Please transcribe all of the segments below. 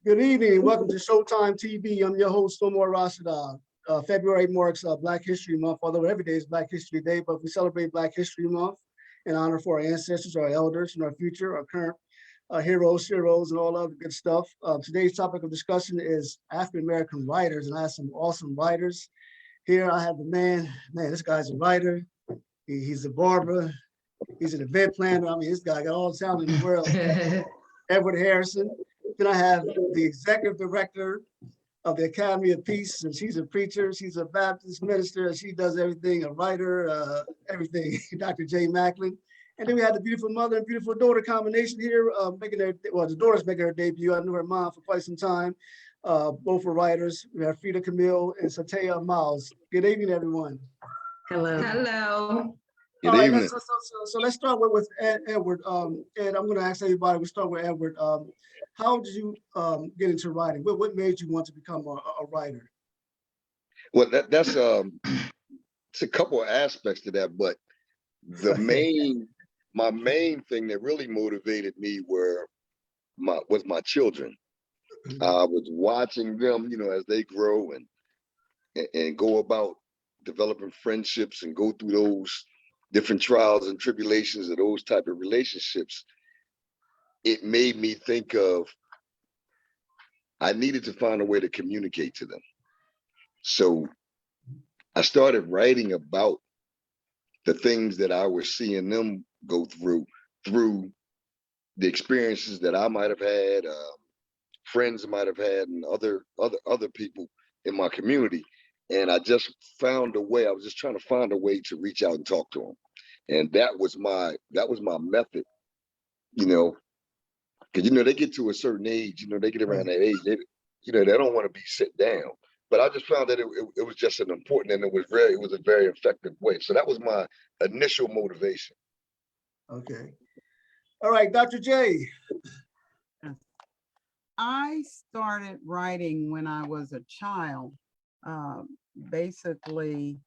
Good evening. Welcome to Showtime TV. I'm your host, Omar Rashada. February marks Black History Month, although every day is Black History Day, but we celebrate Black History Month in honor for our ancestors, our elders, and our future, our current heroes, and all other good stuff. Today's topic of discussion is African-American writers, and I have some awesome writers. Here I have the man, this guy's a writer. He's a barber. He's an event planner. I mean, this guy got all the talent in the world. Edward Harrison. Then I have the executive director of the Academy of Peace, and she's a preacher, she's a Baptist minister, and she does everything, a writer, everything, Dr. Jay Macklin. And then we had the beautiful mother and beautiful daughter combination here, the daughter's making her debut. I knew her mom for quite some time. Both are writers. We have Frida Camille and Sataya Miles. Good evening, everyone. Hello. Hello. Good evening. So let's start with Edward. And I'm going to ask everybody, we'll start with Edward. How did you get into writing? What made you want to become a writer? Well, that's it's a couple of aspects to that, but my main thing that really motivated me was my children. I was watching them, as they grow and go about developing friendships and go through those different trials and tribulations of those type of relationships. It made me think of, I needed to find a way to communicate to them. So I started writing about the things that I was seeing them go through the experiences that I might have had, friends might have had, and other people in my community. And I just found a way. I was just trying to find a way to reach out and talk to them, and that was my method. Because they get to a certain age. They get around that age. They don't want to be sit down. But I just found that it was just an important, and it was a very effective way. So that was my initial motivation. Okay. All right, Dr. J. I started writing when I was a child, basically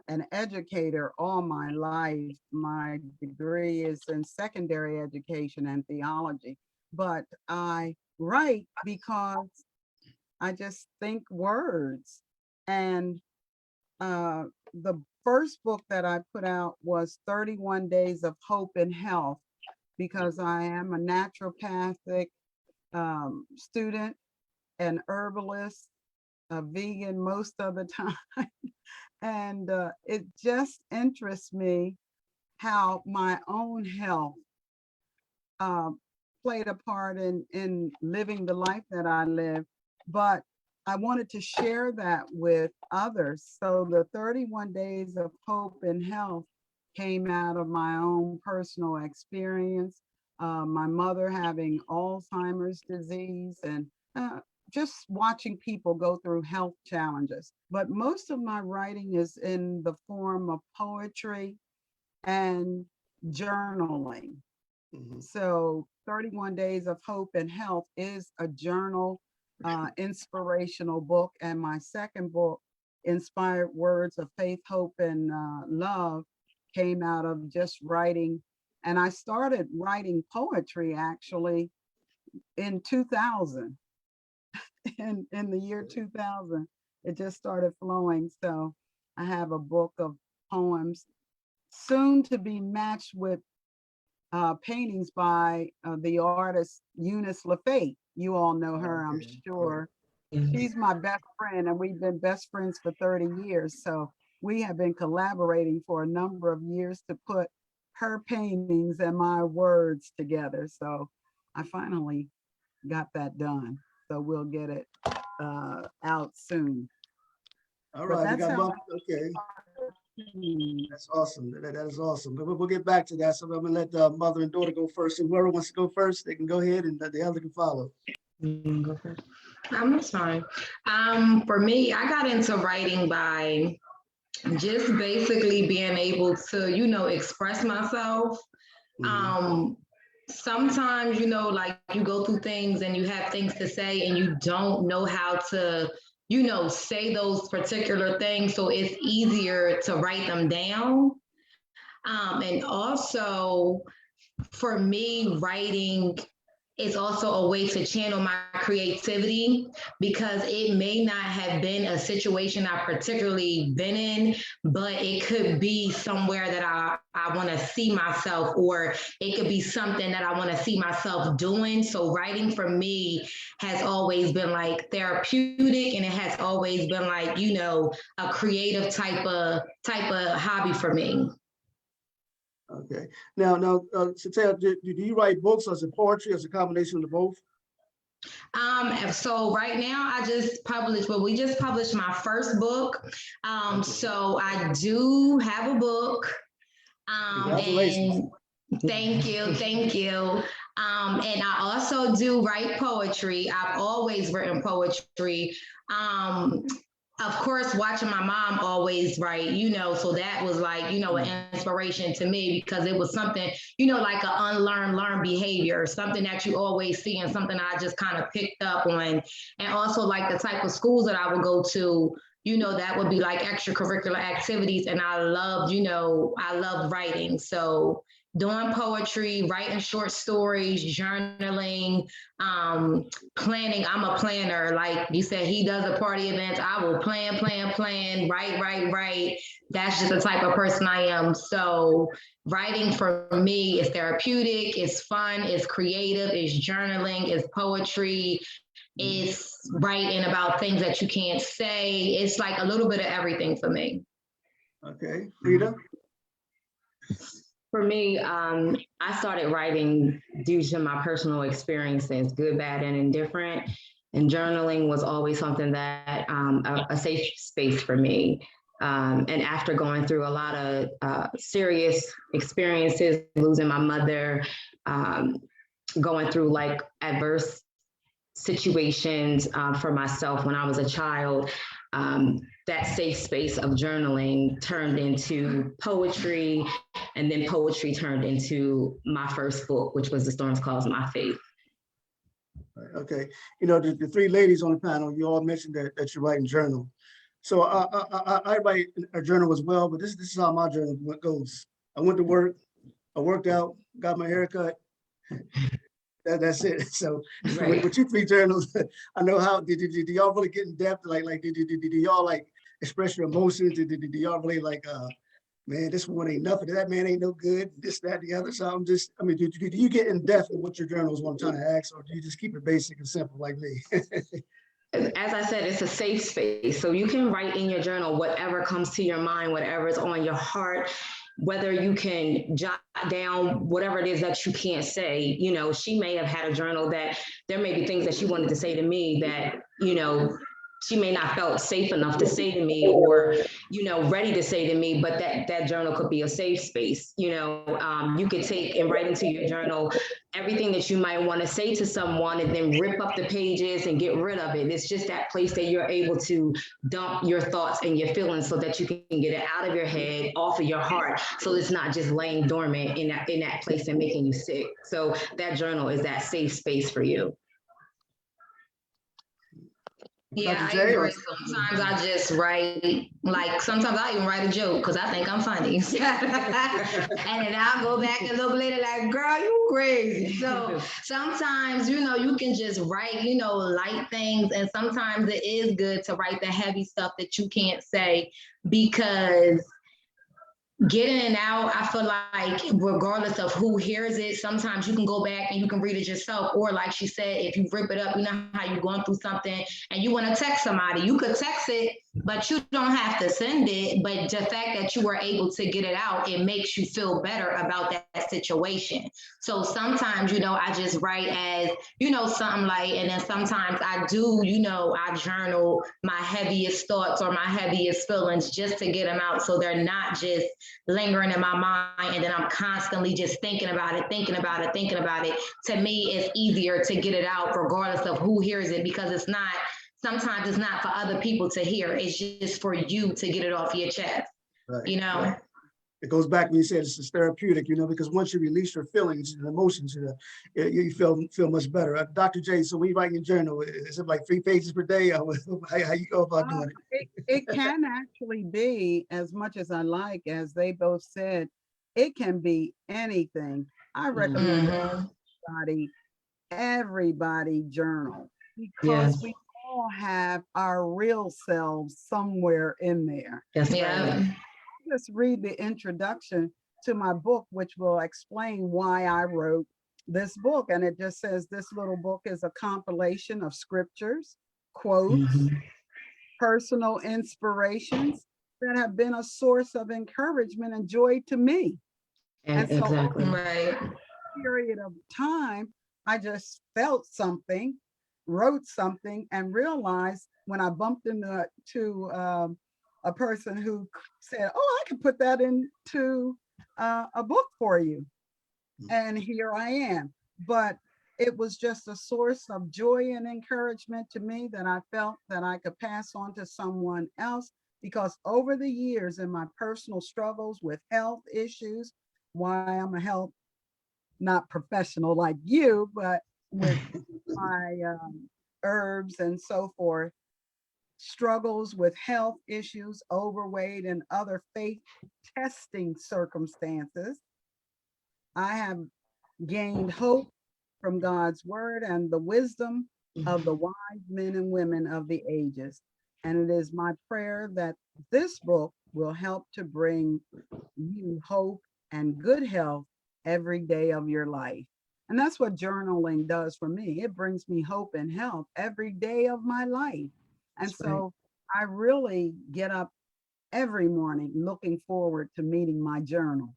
an educator all my life. My degree is in secondary education and theology, but I write because I just think words. And the first book that I put out was 31 Days of Hope and Health, because I am a naturopathic student, an herbalist, a vegan most of the time. And it just interests me how my own health played a part in living the life that I live. But I wanted to share that with others. So the 31 Days of Hope and Health came out of my own personal experience. My mother having Alzheimer's disease, and just watching people go through health challenges. But most of my writing is in the form of poetry and journaling. Mm-hmm. So 31 Days of Hope and Health is a journal, inspirational book. And my second book, Inspired Words of Faith, Hope, and Love, came out of just writing. And I started writing poetry actually in 2000. In the year 2000, it just started flowing. So I have a book of poems, soon to be matched with paintings by the artist Eunice LaFate. You all know her, I'm sure. She's my best friend, and we've been best friends for 30 years. So we have been collaborating for a number of years to put her paintings and my words together. So I finally got that done. So we'll get it out soon. All right, okay. That's awesome. That is awesome. But we'll get back to that. So I'm gonna let the mother and daughter go first. And whoever wants to go first, they can go ahead, and the other can follow. Go first. That's fine. For me, I got into writing by just basically being able to, express myself. Mm-hmm. Sometimes, like you go through things and you have things to say and you don't know how to, say those particular things. So it's easier to write them down. And also for me, writing it's also a way to channel my creativity, because it may not have been a situation I particularly been in, but it could be somewhere that I want to see myself, or it could be something that I want to see myself doing. So writing for me has always been like therapeutic, and it has always been like, you know, a creative type of hobby for me. Okay. Now, Satya, do you write books, or is it poetry, or is it a combination of the both? So right now I just published, well, we just published my first book. So I do have a book. Congratulations. And thank you, thank you. And I also do write poetry. I've always written poetry. Of course, watching my mom always write, you know, so that was like, you know, an inspiration to me, because it was something, you know, like an learned behavior, something that you always see, and something I just kind of picked up on. And also like the type of schools that I would go to, you know, that would be like extracurricular activities. And I loved, you know, I loved writing. So doing poetry, writing short stories, journaling, planning. I'm a planner. Like you said, he does a party events. I will plan, write. That's just the type of person I am. So writing for me is therapeutic, it's fun, it's creative, it's journaling, it's poetry, it's writing about things that you can't say. It's like a little bit of everything for me. Okay, Rita? For me, I started writing due to my personal experiences, good, bad, and indifferent. And journaling was always something that a safe space for me. And after going through a lot of serious experiences, losing my mother, going through like adverse situations for myself when I was a child, that safe space of journaling turned into poetry, and then poetry turned into my first book, which was The Storms Caused My Faith. Okay, you know, the three ladies on the panel, you all mentioned that you write in journal. So I write a journal as well, but this is how my journal goes. I went to work, I worked out, got my hair cut. That's it. So Right. with you three journals, I know how did y'all really get in depth? Like did y'all like express your emotions? Did y'all really like man, this one ain't nothing. That man ain't no good. This, that, the other. So I mean, do you get in depth in what your journals want to try to ask, or do you just keep it basic and simple like me? As I said, it's a safe space. So you can write in your journal whatever comes to your mind, whatever is on your heart, whether you can jot down whatever it is that you can't say. You know, she may have had a journal that there may be things that she wanted to say to me that, you know, she may not felt safe enough to say to me, or, you know, ready to say to me, but that journal could be a safe space. You know, you could take and write into your journal everything that you might want to say to someone, and then rip up the pages and get rid of it. It's just that place that you're able to dump your thoughts and your feelings so that you can get it out of your head, off of your heart. So it's not just laying dormant in that place and making you sick. So that journal is that safe space for you. Yeah, I agree. Sometimes I just write, like sometimes I even write a joke because I think I'm funny. And then I'll go back and look later like, girl, you crazy. So sometimes, you know, you can just write, you know, light things. And sometimes it is good to write the heavy stuff that you can't say, because getting it out, I feel like regardless of who hears it, sometimes you can go back and you can read it yourself. Or like she said, if you rip it up, you know how you're going through something and you want to text somebody, you could text it, but you don't have to send it. But the fact that you were able to get it out, it makes you feel better about that situation. So sometimes, you know, I just write as, you know, something light. And then sometimes I do, you know, I journal my heaviest thoughts or my heaviest feelings just to get them out. So they're not just lingering in my mind, and then I'm constantly just thinking about it. To me, it's easier to get it out regardless of who hears it, because sometimes it's not for other people to hear. It's just for you to get it off your chest, right, you know? Right. It goes back when you said it's therapeutic, you know, because once you release your feelings and emotions, you feel much better. Dr. J, so when you write in your journal, is it like 3 pages per day? Or how you go about doing it? It can actually be as much as I like, as they both said. It can be anything. I recommend everybody everybody journal because Yes. we all have our real selves somewhere in there. That's Yeah. right. Just read the introduction to my book, which will explain why I wrote this book. And it just says this little book is a compilation of scriptures, quotes, Mhm. personal inspirations that have been a source of encouragement and joy to me. And so Exactly. Right. period of time, I just felt something, wrote something, and realized when I bumped into a person who said, "Oh, I can put that into a book for you," and here I am. But it was just a source of joy and encouragement to me that I felt that I could pass on to someone else because over the years in my personal struggles with health issues, why I'm a health not professional like you, but with my herbs and so forth, struggles with health issues, overweight, and other faith testing circumstances, I have gained hope from God's word and the wisdom of the wise men and women of the ages. And it is my prayer that this book will help to bring you hope and good health every day of your life. And that's what journaling does for me. It brings me hope and health every day of my life. And That's right. so I really get up every morning looking forward to meeting my journal.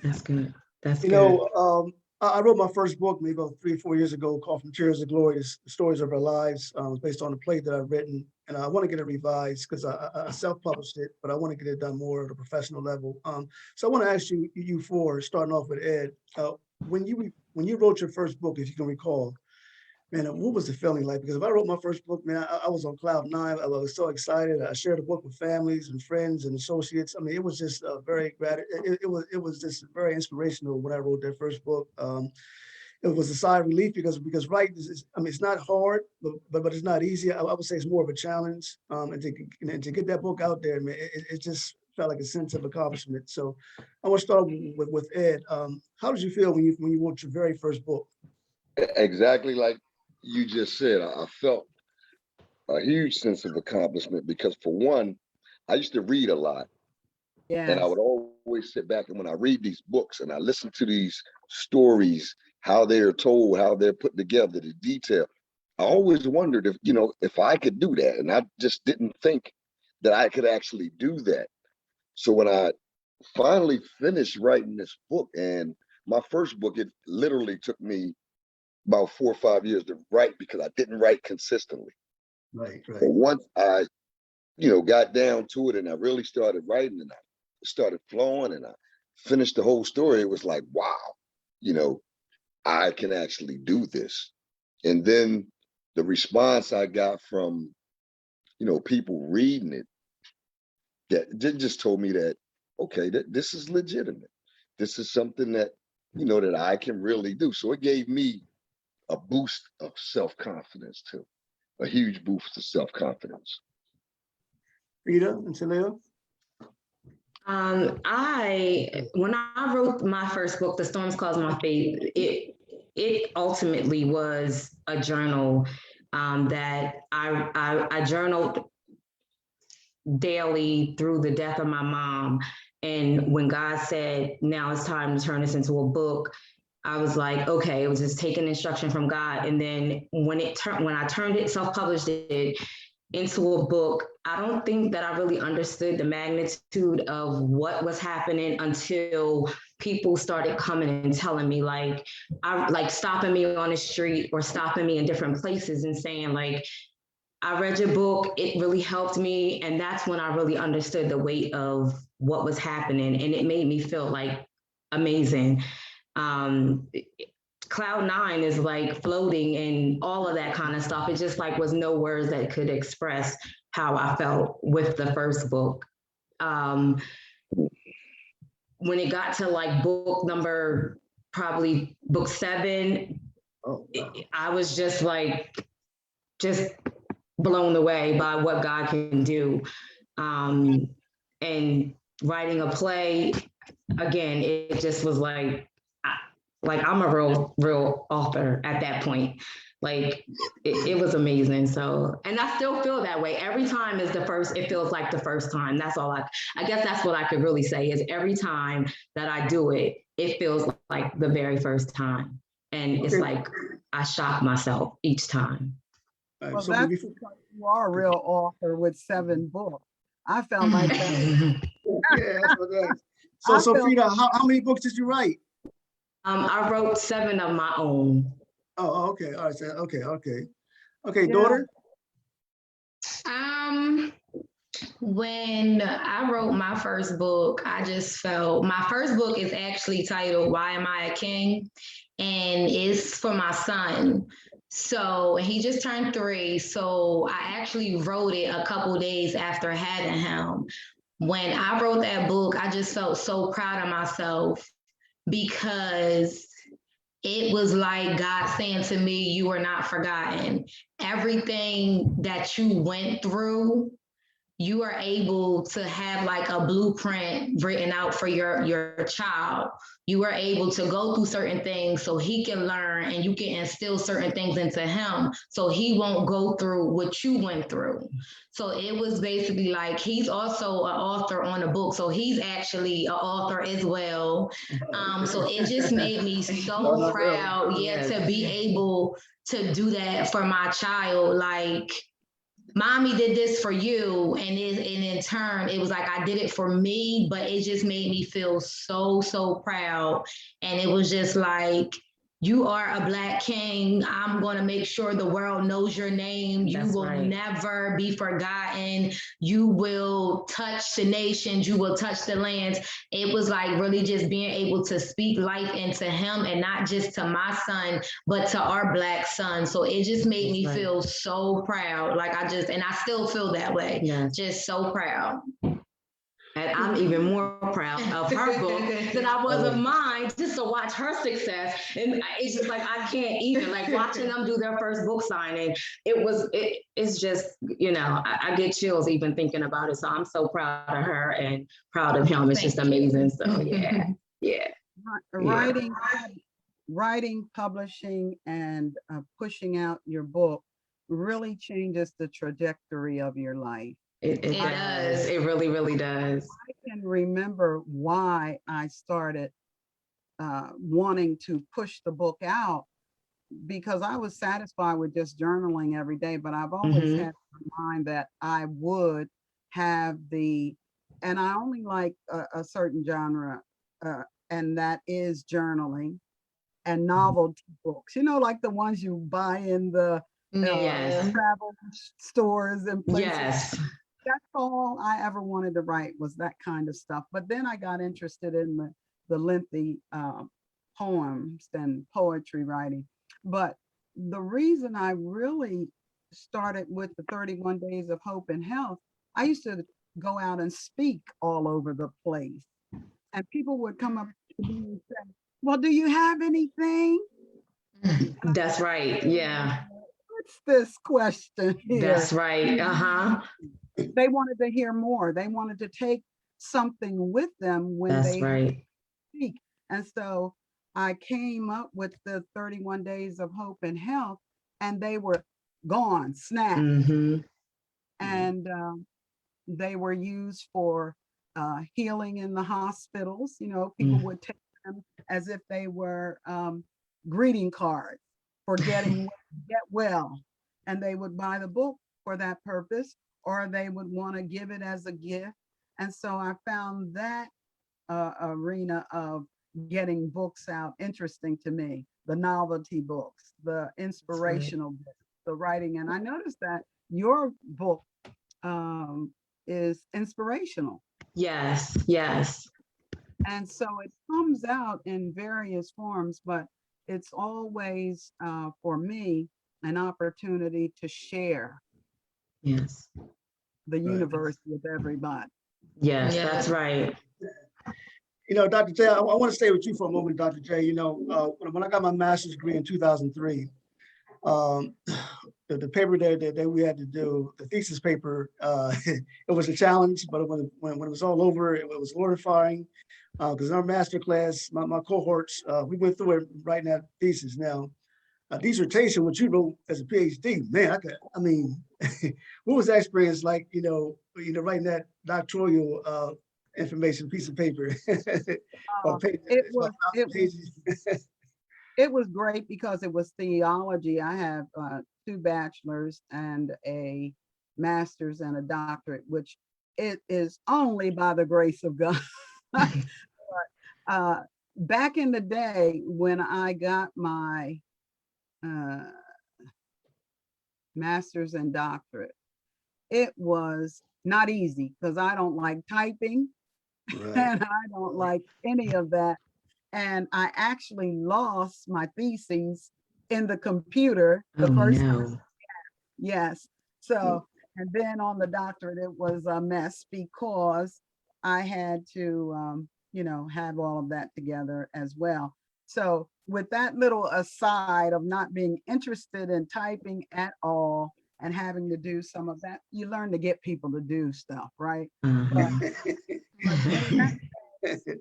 That's good. That's You good. know, I wrote my first book maybe about 3 or 4 years ago called From Tears to Glory, the stories of our lives. It's based on a play that I've written. And I want to get it revised because I self-published it, but I want to get it done more at a professional level. So I want to ask you four, starting off with Ed, when you wrote your first book, if you can recall, man, what was the feeling like? Because if I wrote my first book, man, I was on cloud nine. I was so excited. I shared the book with families and friends and associates. I mean, it was just it was just very inspirational when I wrote that first book. It was a sigh of relief because writing I mean, it's not hard, but it's not easy. I would say it's more of a challenge. And to get that book out there, man, it just felt like a sense of accomplishment. So I want to start with Ed. How did you feel when you wrote your very first book? Exactly like you just said, I felt a huge sense of accomplishment because, for one, I used to read a lot, and I Yes. would always sit back, and when I read these books and I listen to these stories, how they're told, how they're put together, the detail, I always wondered if I could do that, and I just didn't think that I could actually do that. So when I finally finished writing this book, and my first book, it literally took me about 4 or 5 years to write because I didn't write consistently. Right, But right. once I, got down to it and I really started writing and I started flowing and I finished the whole story, it was like, wow, you know, I can actually do this. And then the response I got from, people reading it, that just told me that, okay, this is legitimate. This is something that, that I can really do. So it gave me a boost of self-confidence too, a huge boost of self-confidence. Rita and Talia? When I wrote my first book, The Storms Caused My Faith, it ultimately was a journal that I journaled daily through the death of my mom. And when God said, now it's time to turn this into a book, I was like, okay, it was just taking instruction from God. And then when I turned it, self-published it into a book, I don't think that I really understood the magnitude of what was happening until people started coming and telling me, like stopping me on the street or stopping me in different places and saying, like, I read your book, it really helped me. And that's when I really understood the weight of what was happening. And it made me feel like amazing. Cloud nine is like floating and all of that kind of stuff. It just like was no words that could express how I felt with the first book. When it got to like book number, probably book 7, I was just blown away by what God can do. And writing a play, again, it just was like, Like I'm a real author at that point. Like it was amazing. So, and I still feel that way. Every time is the first, it feels like the first time. That's all I guess that's what I could really say is every time that I do it, it feels like the very first time. And it's like, I shock myself each time. Well, that's because you are a real author with 7 books. I felt like that. Yeah, that's what that is. So Frida, how many books did you write? I wrote 7 of my own. Oh, okay. All right. Okay, Yeah. daughter? When I wrote my first book, I just felt my first book is actually titled Why Am I a King? And it's for my son. So he just turned 3. So I actually wrote it a couple days after having him. When I wrote that book, I just felt so proud of myself because it was like God saying to me, you are not forgotten. Everything that you went through, you are able to have like a blueprint written out for your child. You are able to go through certain things so he can learn, and you can instill certain things into him so he won't go through what you went through. So it was basically like he's also an author on a book. So he's actually an author as well. So it just made me so proud, to be able to do that for my child. Like, Mommy did this for you, and in turn, it was like I did it for me, but it just made me feel so proud. And it was just like, you are a Black king. I'm going to make sure the world knows your name. You will never be forgotten. You will touch the nations. You will touch the lands. It was like really just being able to speak life into him, and not just to my son, but to our Black son. So it just made me feel so proud. Like and I still feel that way. Just so proud. And I'm even more proud of her book than I was of mine, just to watch her success. And it's just like, I can't even, like, watching them do their first book signing. It's just, I get chills even thinking about it. So I'm so proud of her and proud of him. It's just amazing. So yeah. Writing, publishing, and pushing out your book really changes the trajectory of your life. It does. It really, really does. I can remember why I started wanting to push the book out, because I was satisfied with just journaling every day, but I've always had in mind that I would have and I only like a certain genre, and that is journaling and novelty books, like the ones you buy in the travel stores and places. That's all I ever wanted to write, was that kind of stuff. But then I got interested in the lengthy poems and poetry writing. But the reason I really started with the 31 Days of Hope and Health, I used to go out and speak all over the place. And people would come up to me and say, well, do you have anything? That's right. Yeah. What's this question here? That's right. They wanted to hear more. They wanted to take something with them when they speak. And so I came up with the 31 Days of Hope and Health, and they were gone, snapped. And they were used for healing in the hospitals. People would take them as if they were greeting cards for get well. And they would buy the book for that purpose, or they would want to give it as a gift. And so I found that arena of getting books out interesting to me, the novelty books, the inspirational books, the writing. And I noticed that your book is inspirational. Yes. And so it comes out in various forms, but it's always, for me, an opportunity to share the universe with everybody. Yes, that's right. Dr. J, I want to stay with you for a moment, Dr. J. When I got my master's degree in 2003, the paper that we had to do, the thesis paper, it was a challenge, but when it was all over, it was mortifying. Because in our master class, my cohorts, we went through it writing that thesis. Now, a dissertation, what you wrote as a PhD, man, I mean, what was that experience like, writing that doctoral information piece of paper? Uh, it It's about was it 1,000 pages. it was great because it was theology. I have two bachelors and a master's and a doctorate, which it is only by the grace of God. uh, Back in the day when I got my uh, master's and doctorate, it was not easy because I don't like typing Right. and I don't like any of that. And I actually lost my theses in the computer the Oh first time. no. Yes. So, and then on the doctorate, it was a mess because I had to, have all of that together as well. So, with that little aside of not being interested in typing at all and having to do some of that, you learn to get people to do stuff, right? But, but in that,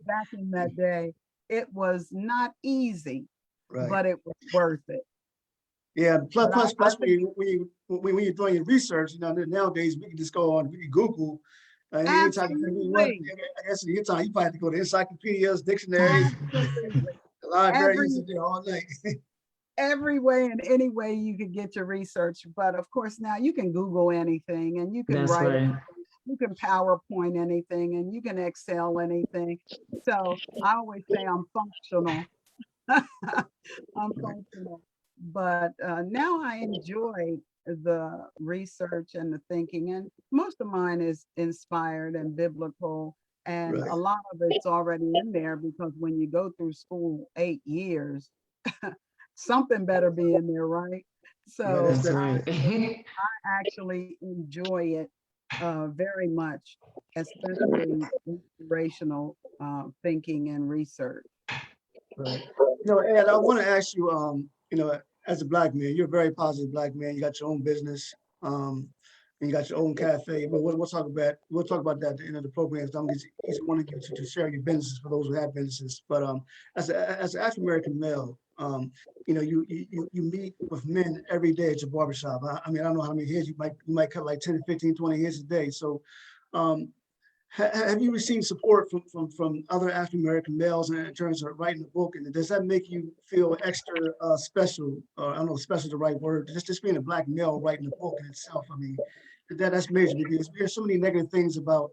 back in that day, it was not easy, Right. but it was worth it. Yeah. Plus, But plus, I plus, think when you're doing your research, nowadays we can just go on, we can Google. Anytime you want, absolutely, I guess your time, you probably have to go to encyclopedias, dictionaries, absolutely. library, you Every sit there all night. every way and any way you could get your research. But of course, now you can Google anything and you can That's write, right. you can PowerPoint anything and you can Excel anything. So I always say I'm functional. I'm functional. But now I enjoy the research and the thinking, and most of mine is inspired and biblical. And Right. a lot of it's already in there because when you go through school 8 years, something better be in there, right? Right. So That's right. I actually enjoy it very much, especially inspirational thinking and research. Right. Ed, I want to ask you, as a Black man, you're a very positive Black man. You got your own business, and you got your own cafe. But we'll talk about that at the end of the program. So I'm just each one of you to share your businesses for those who have businesses. But as an African American male, you meet with men every day at your barbershop. I mean, I don't know how many hairs you might cut like 10, 15, 20 hairs a day. So um, have you received support from other African American males in terms of writing a book, and does that make you feel extra special? Or I don't know, if special is the right word. Just being a Black male writing a book in itself. I mean, that's major because there's so many negative things about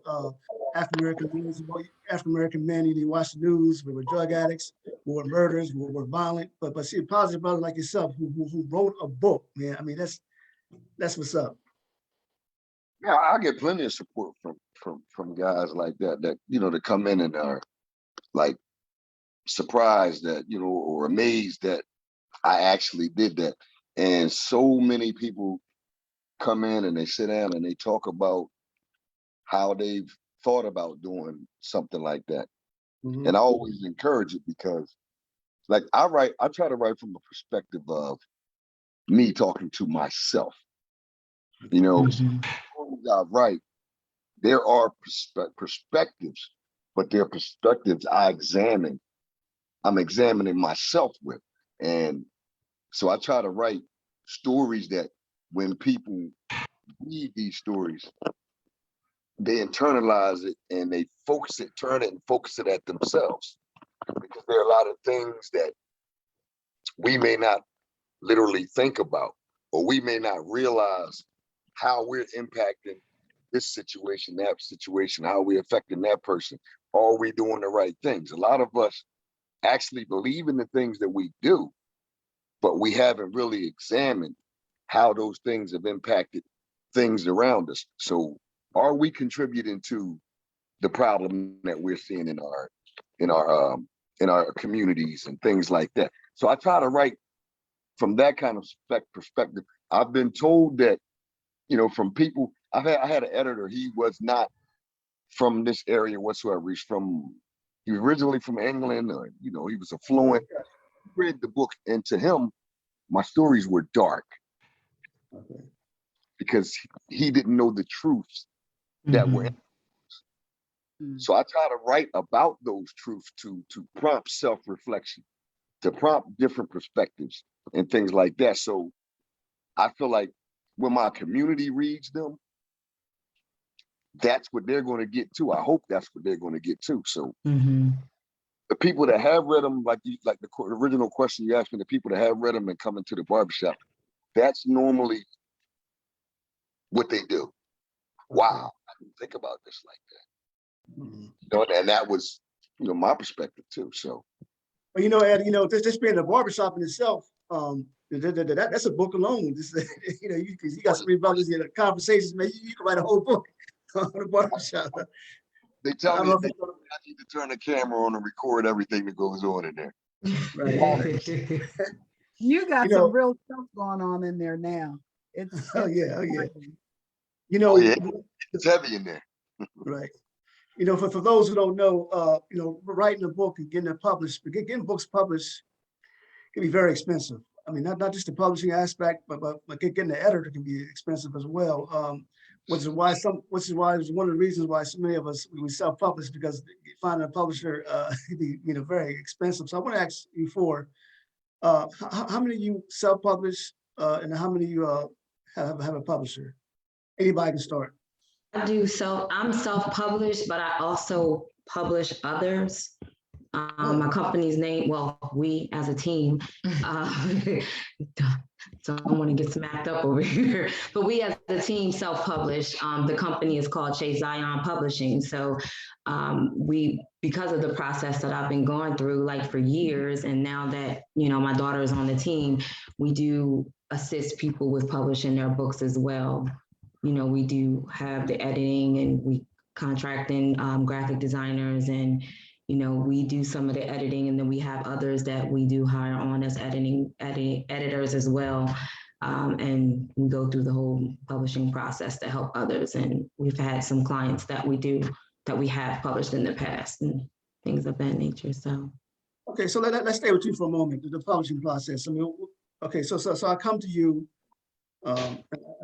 African American men. African American men, you watch the news, we were drug addicts, we were murderers, we were violent. But see a positive brother like yourself who wrote a book, man. I mean, that's what's up. Yeah, I get plenty of support from guys like that that come in and are like surprised that or amazed that I actually did that. And so many people come in and they sit down and they talk about how they've thought about doing something like that. Mhm. And I always encourage it because like I try to write from a perspective of me talking to myself. Mhm. Stories I write, there are perspectives, but they're perspectives I'm examining myself with. And so I try to write stories that when people read these stories, they internalize it and they turn it and focus it at themselves. Because there are a lot of things that we may not literally think about, or we may not realize how we're impacting this situation, that situation, how we're affecting that person. Are we doing the right things? A lot of us actually believe in the things that we do, but we haven't really examined how those things have impacted things around us. So are we contributing to the problem that we're seeing in our in our communities and things like that? So I try to write from that kind of perspective. I've been told that, from people, I had an editor, he was not from this area whatsoever. He was originally from England, he was affluent. Read the book, and to him, my stories were dark Okay. because he didn't know the truths that were. Mhm. So I try to write about those truths to prompt self-reflection, to prompt different perspectives and things like that. So I feel like when my community reads them, that's what they're going to get too. I hope that's what they're going to get too. So the people that have read them, like the original question you asked me, the people that have read them and come into the barbershop, that's normally what they do. Wow, I didn't think about this like that. You know, and that was, you know, my perspective too. So, well, you know, Ed, you know, this being a barbershop in itself, that's a book alone. This, you know, you got some brothers in conversations, man. You can write a whole book on the barbershop. They tell me I need to turn the camera on and record everything that goes on in there. Right. You got You know, some real stuff going on in there now. It's oh yeah. You know, it's heavy in there. Right. You know, for those who don't know, you know, writing a book and getting it published, getting books published can be very expensive. I mean, not just the publishing aspect, but getting the editor can be expensive as well. Which is why it's one of the reasons why so many of us we self-publish, because finding a publisher can be, you know, very expensive. So I want to ask you how many of you self-publish and how many of you have a publisher? Anybody can start. I'm self-published, but I also publish others. My company's name, well, we as a team, don't want to get smacked up over here, but we as a team self-publish. The company is called Chase Zion Publishing. So because of the process that I've been going through like for years, and now that, you know, my daughter is on the team, we do assist people with publishing their books as well. You know, we do have the editing, and we contract in graphic designers, and, you know, we do some of the editing, and then we have others that we do hire on as editors as well. And we go through the whole publishing process to help others. And we've had some clients that we have published in the past and things of that nature. So. Okay, so let's stay with you for a moment, the publishing process. I mean, okay, so I come to you. I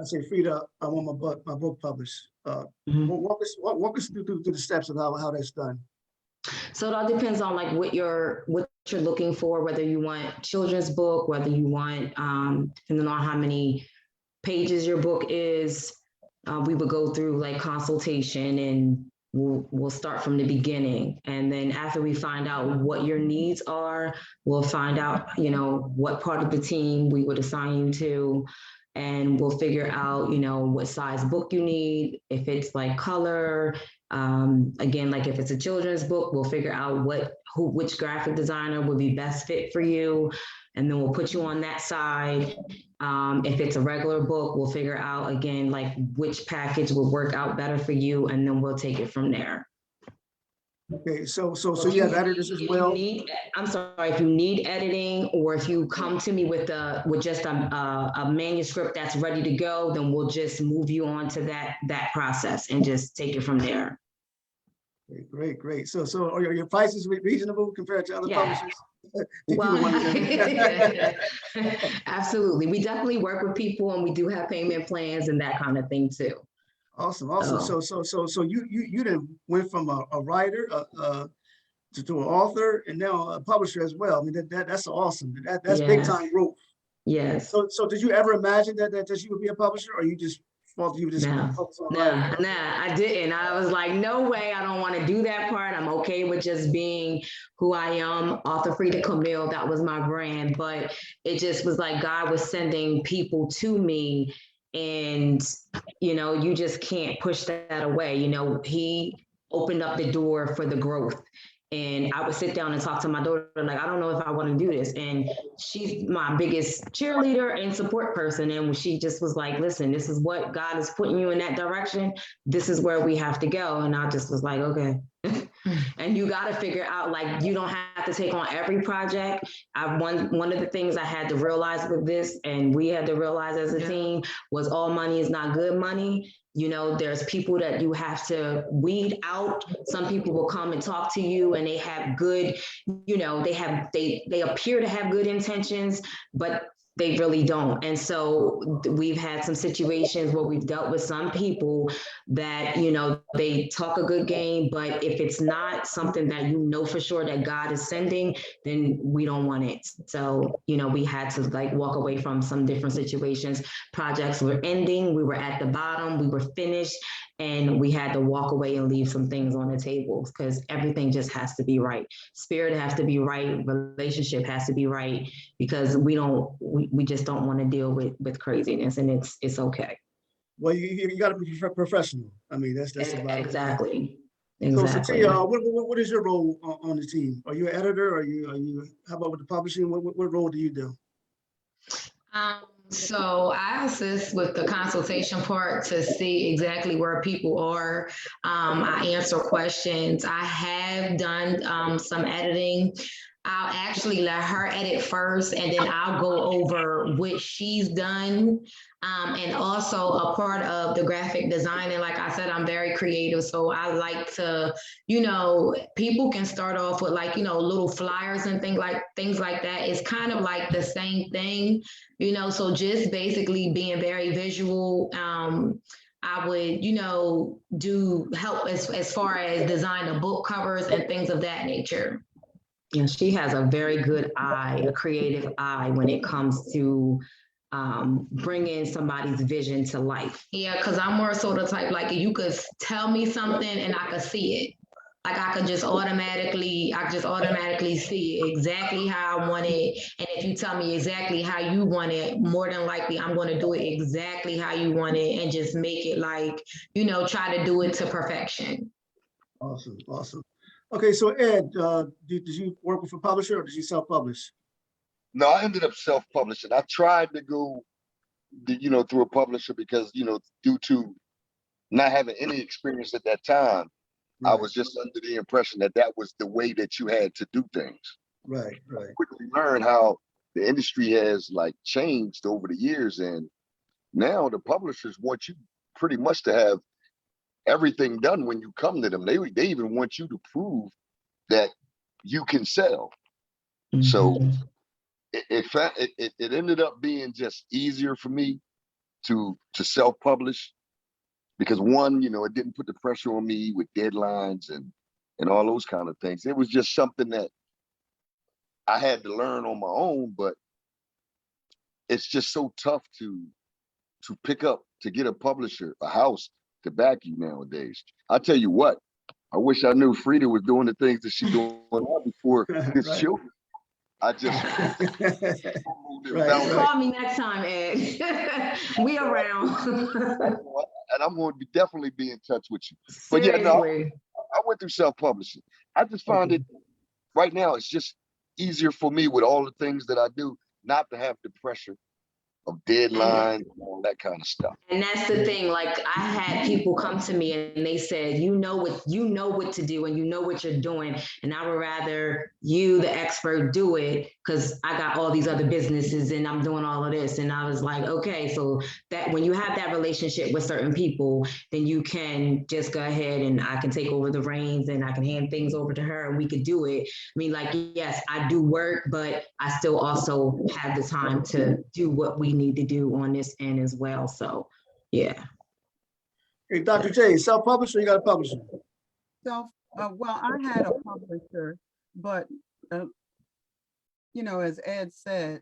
say, Frida, I want my book published. Walk us through the steps of how that's done. So it all depends on like what you're looking for, whether you want children's book, whether you want, depending on how many pages your book is, we would go through like consultation, and we'll start from the beginning. And then after we find out what your needs are, we'll find out, you know, what part of the team we would assign you to. And we'll figure out, you know, what size book you need, if it's like color. Again, like if it's a children's book, we'll figure out which graphic designer would be best fit for you. And then we'll put you on that side. If it's a regular book, we'll figure out again, like which package will work out better for you. And then we'll take it from there. Okay, so you have editors as well. If you need editing, or if you come to me with just a manuscript that's ready to go, then we'll just move you on to that process and just take it from there. Okay, great. So are your prices reasonable compared to other publishers? Well, absolutely. We definitely work with people, and we do have payment plans and that kind of thing too. Awesome. So you then went from a writer to an author, and now a publisher as well. I mean, that's awesome. That's big time growth. Yes. So did you ever imagine that you would be a publisher, or you just focus on writing? Nah, I didn't. I was like, no way. I don't want to do that part. I'm okay with just being who I am, author Frida Camille. That was my brand, but it just was like God was sending people to me. And, you know, you just can't push that away. You know, he opened up the door for the growth. And I would sit down and talk to my daughter, like, I don't know if I want to do this. And she's my biggest cheerleader and support person. And she just was like, listen, this is what God is putting you in that direction. This is where we have to go. And I just was like, okay. And you got to figure out, like, you don't have to take on every project. One of the things I had to realize with this, and we had to realize as a team, was all money is not good money. You know, there's people that you have to weed out. Some people will come and talk to you, and they have good, you know, they appear to have good intentions, but They really don't. And so we've had some situations where we've dealt with some people that, you know, they talk a good game, but if it's not something that you know for sure that God is sending, then we don't want it. So, you know, we had to like walk away from some different situations. Projects were ending, we were at the bottom, we were finished, and we had to walk away and leave some things on the table because everything just has to be right. Spirit has to be right, relationship has to be right, because we just don't want to deal with craziness, and it's okay. Well, you got to be professional. I mean, that's about it. Exactly. So, Exactly. T, what is your role on the team? Are you an editor? Are you? How about with the publishing? What role do you do? So I assist with the consultation part to see exactly where people are. I answer questions. I have done some editing. I'll actually let her edit first, and then I'll go over what she's done. And also a part of the graphic design. And like I said, I'm very creative. So I like to, you know, people can start off with like, you know, little flyers and things like that. It's kind of like the same thing, you know, so just basically being very visual. I would, you know, do help as far as design the book covers and things of that nature. Yeah, she has a very good eye, a creative eye when it comes to bringing somebody's vision to life. Yeah, because I'm more so the type, like you could tell me something and I could see it. Like I just automatically see exactly how I want it. And if you tell me exactly how you want it, more than likely I'm going to do it exactly how you want it and just make it like, you know, try to do it to perfection. Awesome, awesome. Okay, so Ed, did you work with a publisher or did you self-publish? No, I ended up self-publishing. I tried to go, you know, through a publisher because, you know, due to not having any experience at that time, I was just under the impression that that was the way that you had to do things. Right. Quickly learned how the industry has like changed over the years, and now the publishers want you pretty much to have everything done when you come to them. They even want you to prove that you can sell. Mm-hmm. So it ended up being just easier for me to self-publish because one, you know, it didn't put the pressure on me with deadlines and all those kind of things. It was just something that I had to learn on my own, but it's just so tough to pick up, to get a publisher, a house to back you nowadays. I tell you what, I wish I knew Frida was doing the things that she's doing now before this children. I just Call me next time, Ed. We around. And I'm going to definitely be in touch with you. But Seriously. yeah, no, I went through self-publishing. I just found it right now, it's just easier for me with all the things that I do, not to have the pressure of deadlines and all that kind of stuff. And that's the thing. Like I had people come to me and they said, you know what to do and you know what you're doing. And I would rather you, the expert, do it because I got all these other businesses and I'm doing all of this. And I was like, okay, so that when you have that relationship with certain people, then you can just go ahead and I can take over the reins and I can hand things over to her and we could do it. I mean, like, yes, I do work, but I still also have the time to do what we need to do on this end as well. So yeah. Hey, Dr. J, self-publisher, you got a publisher? Well, I had a publisher, but you know, as Ed said,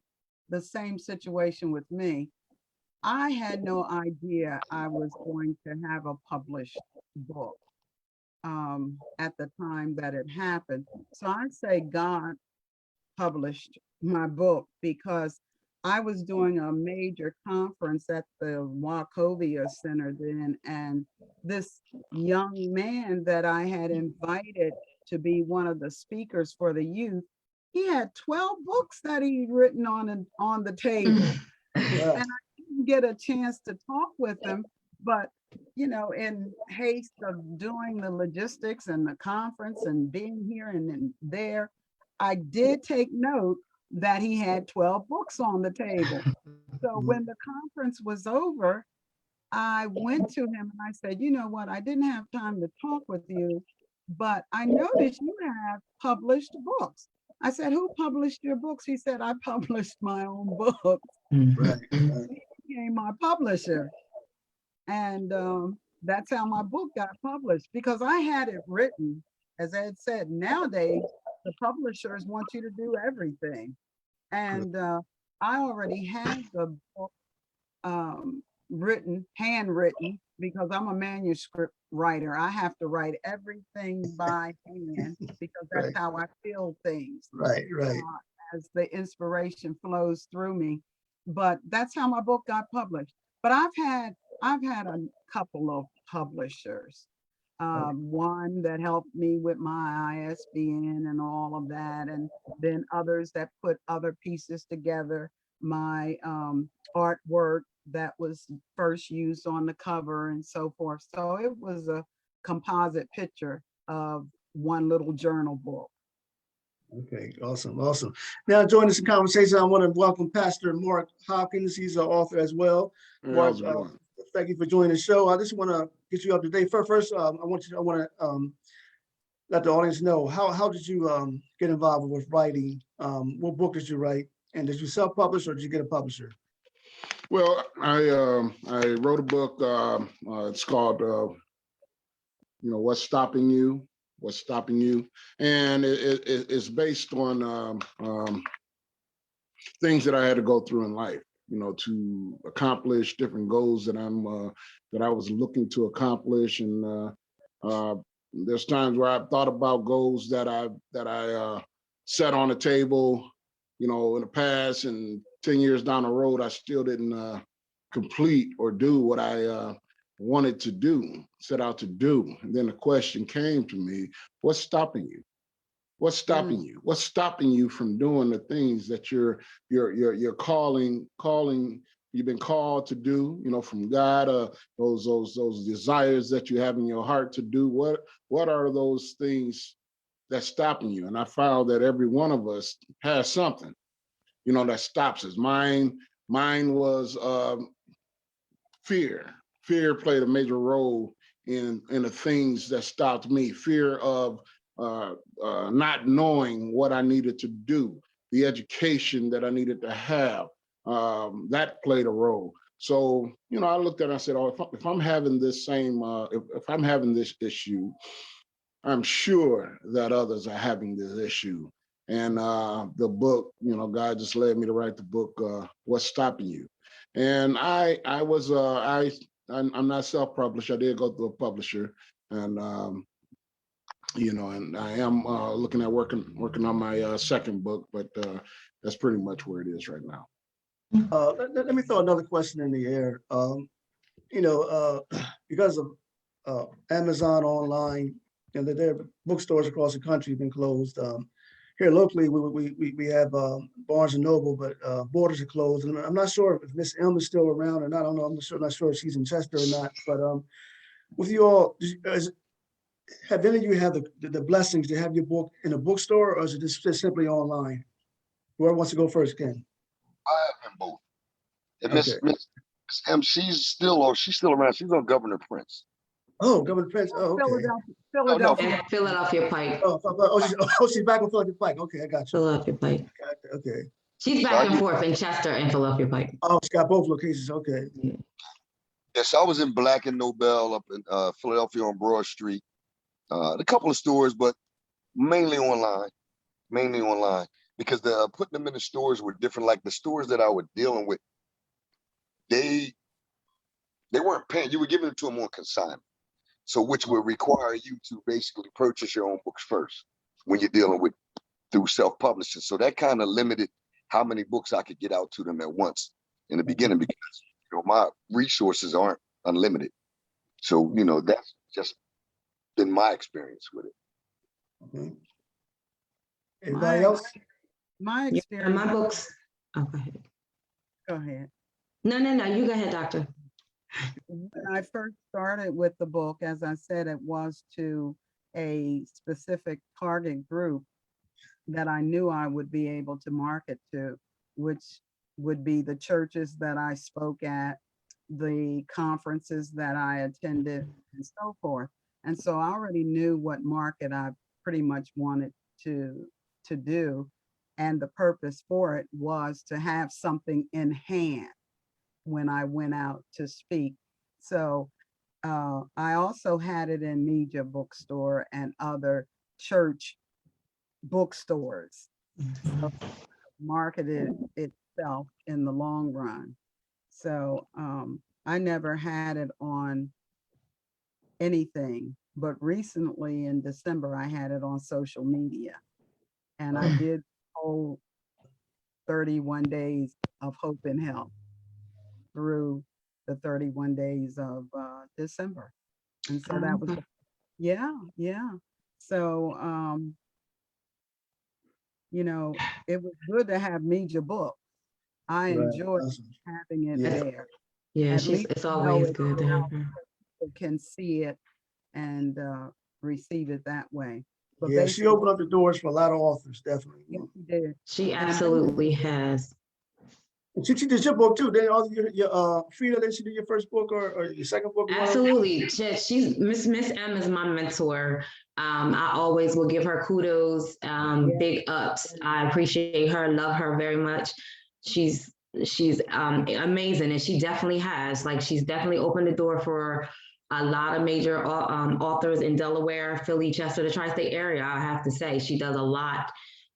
the same situation with me. I had no idea I was going to have a published book at the time that it happened. So I say God published my book because I was doing a major conference at the Wachovia Center then, and this young man that I had invited to be one of the speakers for the youth, he had 12 books that he'd written on the table. And I didn't get a chance to talk with him, but you know, in haste of doing the logistics and the conference and being here and there, I did take note that he had 12 books on the table. So when the conference was over, I went to him and I said, you know what, I didn't have time to talk with you, but I noticed you have published books. I said, who published your books? He said, I published my own book. Right, right. He became my publisher. And that's how my book got published, because I had it written. As Ed said, nowadays, the publishers want you to do everything. And I already had the book handwritten, because I'm a manuscript writer. I have to write everything by hand because that's Right, how I feel things right, right. as the inspiration flows through me. But that's how my book got published. But I've had a couple of publishers. One that helped me with my ISBN and all of that, and then others that put other pieces together. My artwork that was first used on the cover and so forth. So it was a composite picture of one little journal book. Okay, awesome, awesome. Now joining us in conversation, I want to welcome Pastor Mark Hopkins. He's an author as well. Hey, Mark, how's it going? thank you for joining the show. I just want to get you up to date. First, I want to let the audience know how did you get involved with writing? What book did you write, and did you self-publish or did you get a publisher? Well, I wrote a book. It's called "What's Stopping You." What's stopping you? And it's based on things that I had to go through in life, to accomplish different goals that I was looking to accomplish. And there's times where I've thought about goals that I set on the table, in the past, and 10 years down the road, I still didn't complete or do what I wanted to do, set out to do. And then the question came to me, what's stopping you? What's stopping you? What's stopping you from doing the things that you're calling, you've been called to do, from God, those desires that you have in your heart to do? What are those things that's stopping you? And I found that every one of us has something, that stops us. Mine was fear. Fear played a major role in the things that stopped me. Fear of not knowing what I needed to do, the education that I needed to have, that played a role. So, I looked at it and I said, oh, if I'm having this same, if I'm having this issue, I'm sure that others are having this issue. And the book, God just led me to write the book, What's Stopping You? And I'm not self-published. I did go through a publisher, and and I am looking at working on my second book, but that's pretty much where it is right now. Let me throw another question in the air. Because of Amazon online, and there are bookstores across the country have been closed. Here locally, we have Barnes and Noble, but Borders are closed. And I'm not sure if Miss M is still around or not. I don't know. I'm not sure if she's in Chester or not. But with you all, have any of you had the blessings to have your book in a bookstore, or is it just simply online? Whoever wants to go first can. I have been both. And Okay. Miss M, she's still around. She's on Governor Prince. Oh, Governor Prince. Oh, okay. Philadelphia. And Philadelphia Pike. She's back on Philadelphia Pike. Okay, I got you. Philadelphia Pike. Okay. She's back and forth in Chester and Philadelphia Pike. Oh, she's got both locations. Okay. Yes, I was in Black and Nobel up in Philadelphia on Broad Street. A couple of stores, but mainly online. Because putting them in the stores were different. Like the stores that I was dealing with, they weren't paying. You were giving it to them on consignment. So which would require you to basically purchase your own books first when you're dealing with through self-publishing. So that kind of limited how many books I could get out to them at once in the beginning, because my resources aren't unlimited. So that's just been my experience with it. Okay. Anybody else? My Yeah, experience. my books. Oh, go ahead. Go ahead. No. You go ahead, doctor. When I first started with the book, as I said, it was to a specific target group that I knew I would be able to market to, which would be the churches that I spoke at, the conferences that I attended, and so forth. And so I already knew what market I pretty much wanted to to do. And the purpose for it was to have something in hand when I went out to speak. So I also had it in Media Bookstore and other church bookstores. So marketed itself in the long run. So I never had it on anything, but recently in December, I had it on social media. And I did whole 31 days of hope and health through the 31 days of December. And so that was, yeah. So, you know, it was good to have Media Book. I Right. enjoyed Awesome. having it Yeah. there. Yeah, At she's least it's you know always it's good to have out, her. people can see it and receive it that way. But Yeah, she basically, opened up the doors for a lot of authors, definitely. yes, she did. She And absolutely has. And she did your book too. Then also your Frida, then she did your first book or your second book? One of them? Absolutely. She's Miss M is my mentor. I always will give her kudos, big ups. I appreciate her, love her very much. She's amazing, and she definitely has. Like, she's definitely opened the door for a lot of major authors in Delaware, Philly, Chester, the tri-state area. I have to say, she does a lot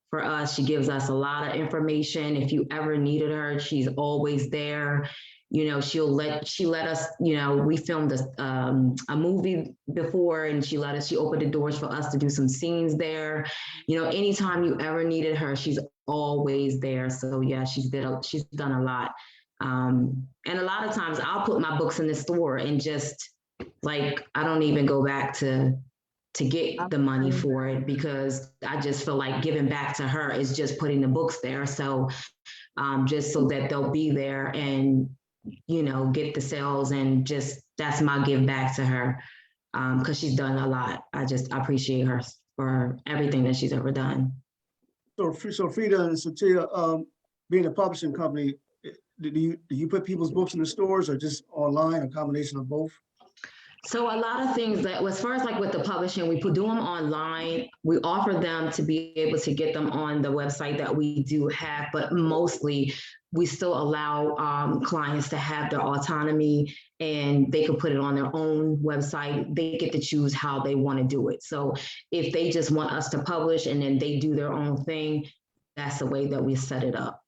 for us. She gives us a lot of information. If you ever needed her, she's always there. You know, she let us, you know, we filmed a movie before, and she opened the doors for us to do some scenes there. You know, anytime you ever needed her, she's always there. So yeah, she's done a lot. And a lot of times I'll put my books in the store and just, like, I don't even go back to get the money for it, because I just feel like giving back to her is just putting the books there. So just so that they'll be there and, you know, get the sales, and just, that's my give back to her, because she's done a lot. I appreciate her for everything that she's ever done. So Frida and Satia, being a publishing company, do you put people's books in the stores or just online, a combination of both? So a lot of things that, as far as like with the publishing, we do them online. We offer them to be able to get them on the website that we do have, but mostly we still allow clients to have their autonomy, and they can put it on their own website. They get to choose how they want to do it. So if they just want us to publish and then they do their own thing, that's the way that we set it up.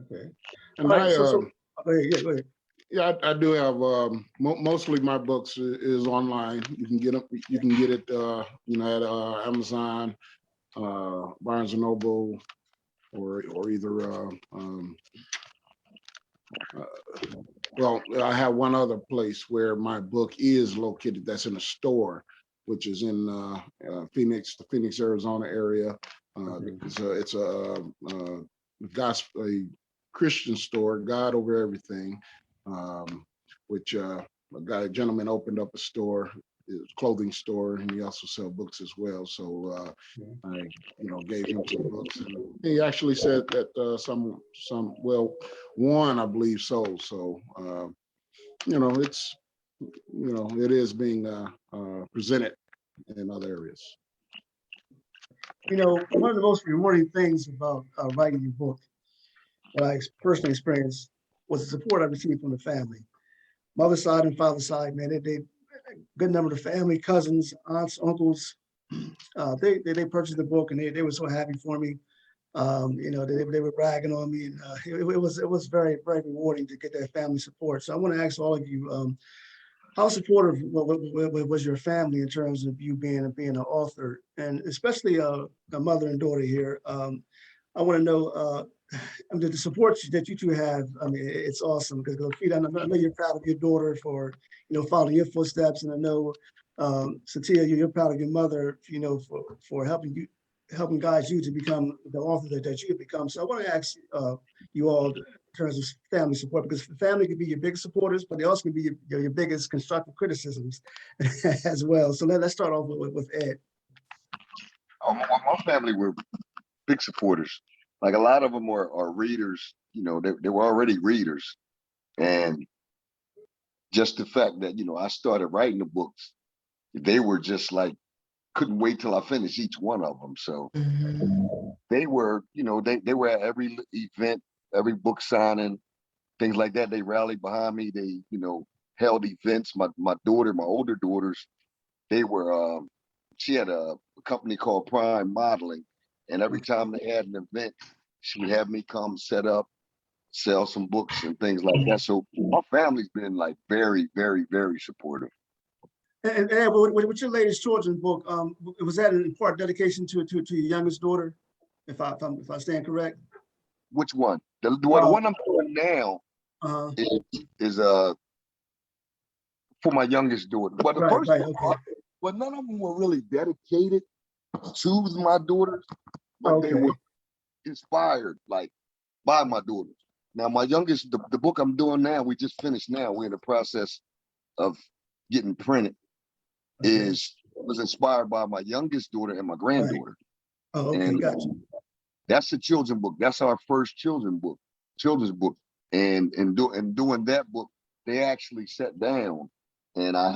Okay. And All right, go ahead. Go ahead. Yeah, I do have mostly my books is online. You can get them. You can get it, you know, at Amazon, Barnes and Noble, or either. Well, I have one other place where my book is located. That's in a store, which is in Phoenix, the Phoenix, Arizona area. It's a gospel, a Christian store, God over everything. Which a gentleman opened up a store, clothing store, and he also sell books as well. So I, you know, gave him some books, and he actually said that one I believe sold. So you know, it's, you know, it is being presented in other areas. You know, one of the most rewarding things about writing your book that I personally experienced was the support I received from the family. Mother's side and father's side, man, they good number of family, cousins, aunts, uncles. They purchased the book, and they were so happy for me. You know, they were bragging on me, and it was very, very rewarding to get that family support. So I want to ask all of you, how supportive was your family in terms of you being an author, and especially a mother and daughter here? I want to know the support that you two have. I mean, it's awesome, because I know you're proud of your daughter for, you know, following your footsteps, and I know Satia, you're proud of your mother, you know, for helping guide you to become the author that you've become. So I want to ask you all in terms of family support, because family can be your biggest supporters, but they also can be your biggest constructive criticisms as well. So let's start off with Ed. Oh, my family were big supporters. Like, a lot of them are readers. You know, they were already readers, and just the fact that, you know, I started writing the books, they were just like couldn't wait till I finished each one of them. So Mhm. they were, they were at every event, every book signing, things like that. They rallied behind me. They, held events. My daughter, my older daughters, they were, she had a company called Prime Modeling. And every time they had an event, she would have me come set up, sell some books and things like that. So my family's been like very, very, very supportive. And with your latest children's book, was that in part dedication to your youngest daughter, if I stand correct? Which one? The Uh, one I'm doing now uh, is for my youngest daughter. But the first right, one, okay, well, none of them were really dedicated to my daughters, but they okay, were inspired like by my daughters. Now, my youngest, the book I'm doing now, we just finished now. We're in the process of getting printed. okay. Was inspired by my youngest daughter and my Right. granddaughter. Oh, okay, And gotcha. that's a children's book. That's our first children's book. And doing that book, they actually sat down and I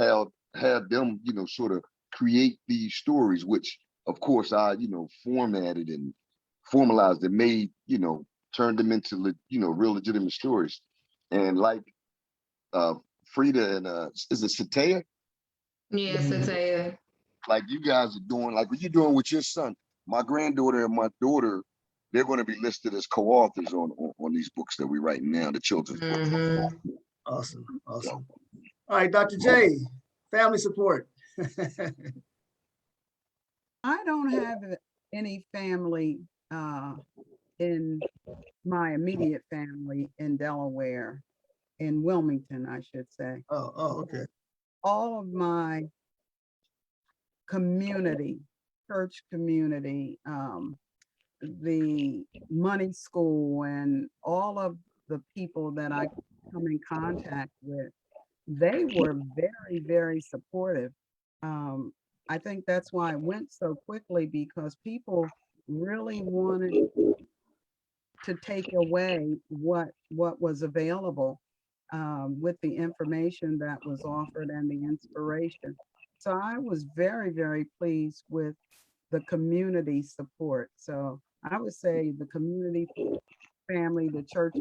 had them, sort of create these stories, which of course I, formatted and formalized and made, turned them into, real legitimate stories. And like uh Frida and is it Sataya? Yes, it's a. Like you guys are doing, like what you're doing with your son. My granddaughter and my daughter, they're going to be listed as co-authors on these books that we're writing now, the children's books. Mhm. Awesome, awesome. All right, Dr. J, family support. I don't have any family in my immediate family in Delaware, in Wilmington, I should say. Okay. All of my community, church community, the money school, and all of the people that I come in contact with, they were very, very supportive. Um, I think that's why it went so quickly, because people really wanted to take away what was available, with the information that was offered and the inspiration. So I was very, very pleased with the community support. So I would say the community family, the church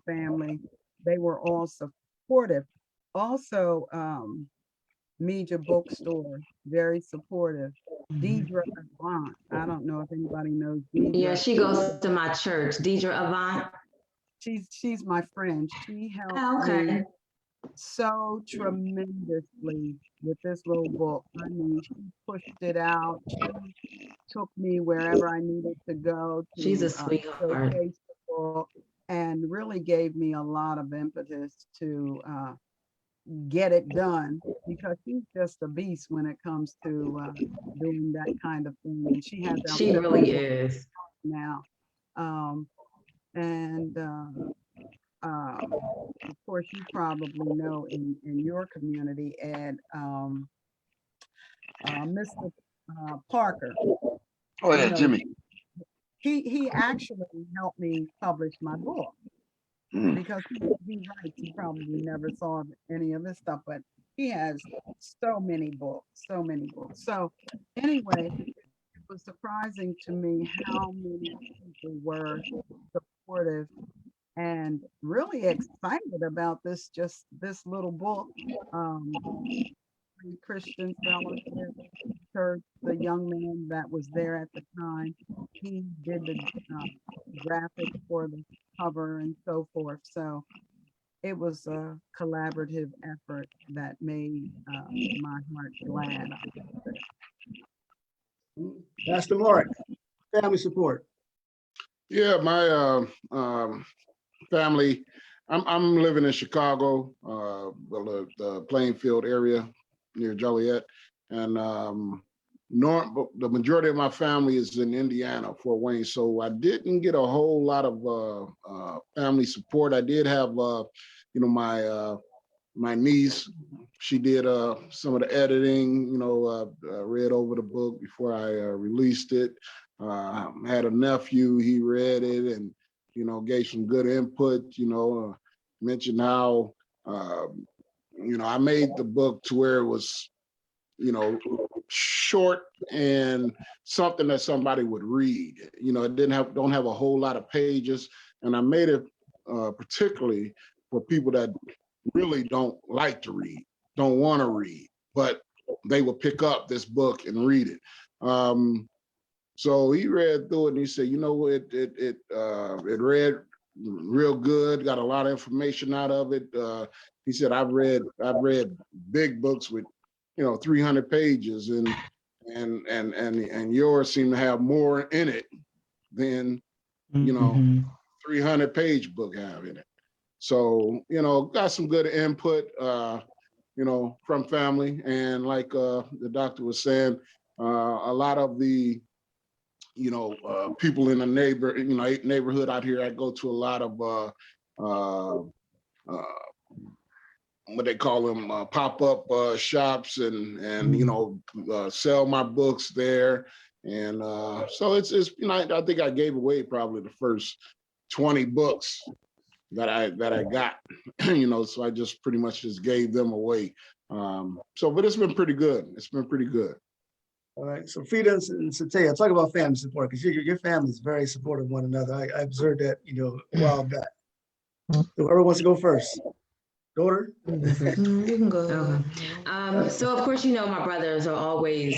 family, they were all supportive. Also, Media Bookstore, very supportive. Deidre Avant, I don't know if anybody knows Yeah, Deidre. she goes to my church, Deidre Avant. She's my friend. She helped Oh, me okay. so tremendously with this little book. I mean, she pushed it out. She took me wherever I needed to go She's a to sweetheart. showcase the book, and really gave me a lot of impetus to get it done, because she's just a beast when it comes to doing that kind of thing. And she has out She several really books is. now. Um, and of course, you probably know in your community, Ed, Mr. Parker, Oh you yeah, know, Jimmy. he actually helped me publish my book, Mm. because he writes, he probably never saw any of this stuff, but he has so many books, so many books. So anyway, it was surprising to me how many people were supportive and really excited about this little book. Um, Christian Fellowship Church, the young man that was there at the time, he did the graphics for the cover and so forth. So it was a collaborative effort that made my heart glad. Pastor Mark, family support. Yeah, my family. I'm living in Chicago, the Plainfield area near Joliet, and the majority of my family is in Indiana, Fort Wayne. So I didn't get a whole lot of family support. I did have, my niece. She did some of the editing. Read over the book before I released it. Had a nephew. He read it and gave some good input. Mentioned how I made the book to where it was you know, short and something that somebody would read. You know, it don't have a whole lot of pages, and I made it particularly for people that really don't like to read, don't want to read, but they will pick up this book and read it. So he read through it and he said, you know, it read real good, got a lot of information out of it. He said, I've read big books with, you know, 300 pages, and yours seem to have more in it than, you know, 300-page book have in it. So, you know, got some good input, you know, from family. And like the doctor was saying, a lot of the, you know, people in the neighborhood out here, I go to a lot of what they call them, pop-up shops, and you know, sell my books there. And so it's you know, I think I gave away probably the first 20 books that I got, you know, so I just pretty much just gave them away. So, but it's been pretty good. It's been pretty good. All right, so Frida and Satya, talk about family support, because your family is very supportive of one another. I observed that, you know, a while back. Whoever wants to go first. Daughter? You can go. Okay. So of course, you know, my brothers are always